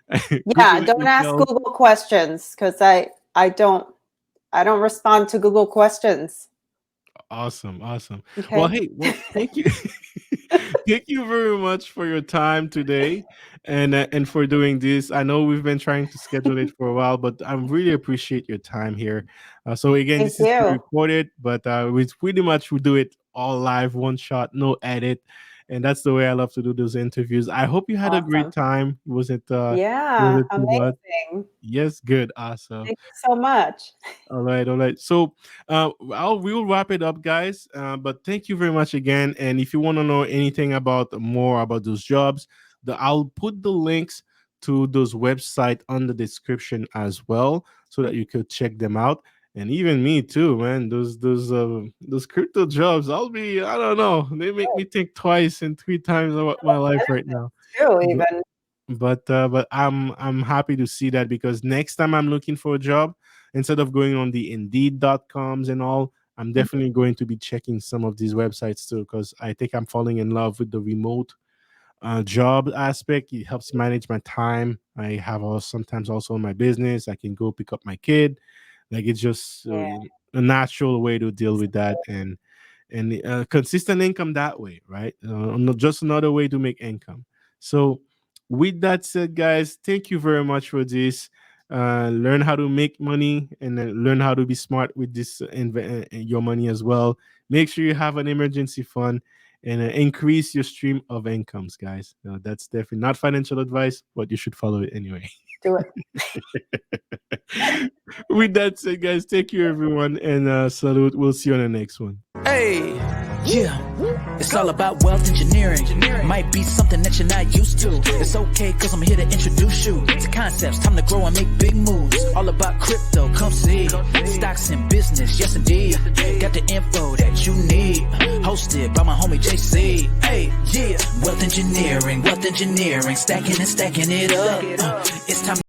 Yeah, Google it don't ask yourself. Google questions because I don't respond to Google questions. Awesome, awesome. Well, Okay. hey, well, thank you, thank you very much for your time today, and for doing this. I know we've been trying to schedule it for a while, but I really appreciate your time here. So again, Thank this is you. pre-recorded, but we pretty much we do it all live, one shot, no edit, and that's the way I love to do those interviews. I hope you had a great Awesome. time. Was Yeah, it too much? amazing. Yes, good, awesome. Thank you so much. All right, all right. So, we'll wrap it up, guys. But thank you very much again. And if you want to know anything about more about those jobs, I'll put the links to those website on the description as well, so that you could check them out. And even me too, man. Those crypto jobs, I don't know. They make me think twice and three times about my life right now. Too, even. But I'm happy to see that, because next time I'm looking for a job, instead of going on the indeed.coms and all, I'm definitely going to be checking some of these websites too, because I think I'm falling in love with the remote job aspect. It helps manage my time. I have sometimes also my business, I can go pick up my kid. Like, it's just Yeah. a natural way to deal with that, and consistent income that way, right? Just another way to make income. So, with that said, guys, thank you very much for this. Learn how to make money, and then learn how to be smart with this your money as well. Make sure you have an emergency fund, and increase your stream of incomes, guys. That's definitely not financial advice, but you should follow it anyway. Do it. With that said, guys, take care, everyone, and salute. We'll see you on the next one. Hey, yeah. It's all about wealth engineering. Might be something that you're not used to. It's okay, cause I'm here to introduce you to concepts. Time to grow and make big moves. All about crypto, come see. Stocks in business, yes indeed. Got the info that you need. Hosted by my homie JC. Hey, yeah. Wealth engineering, stacking and stacking it up. It's time.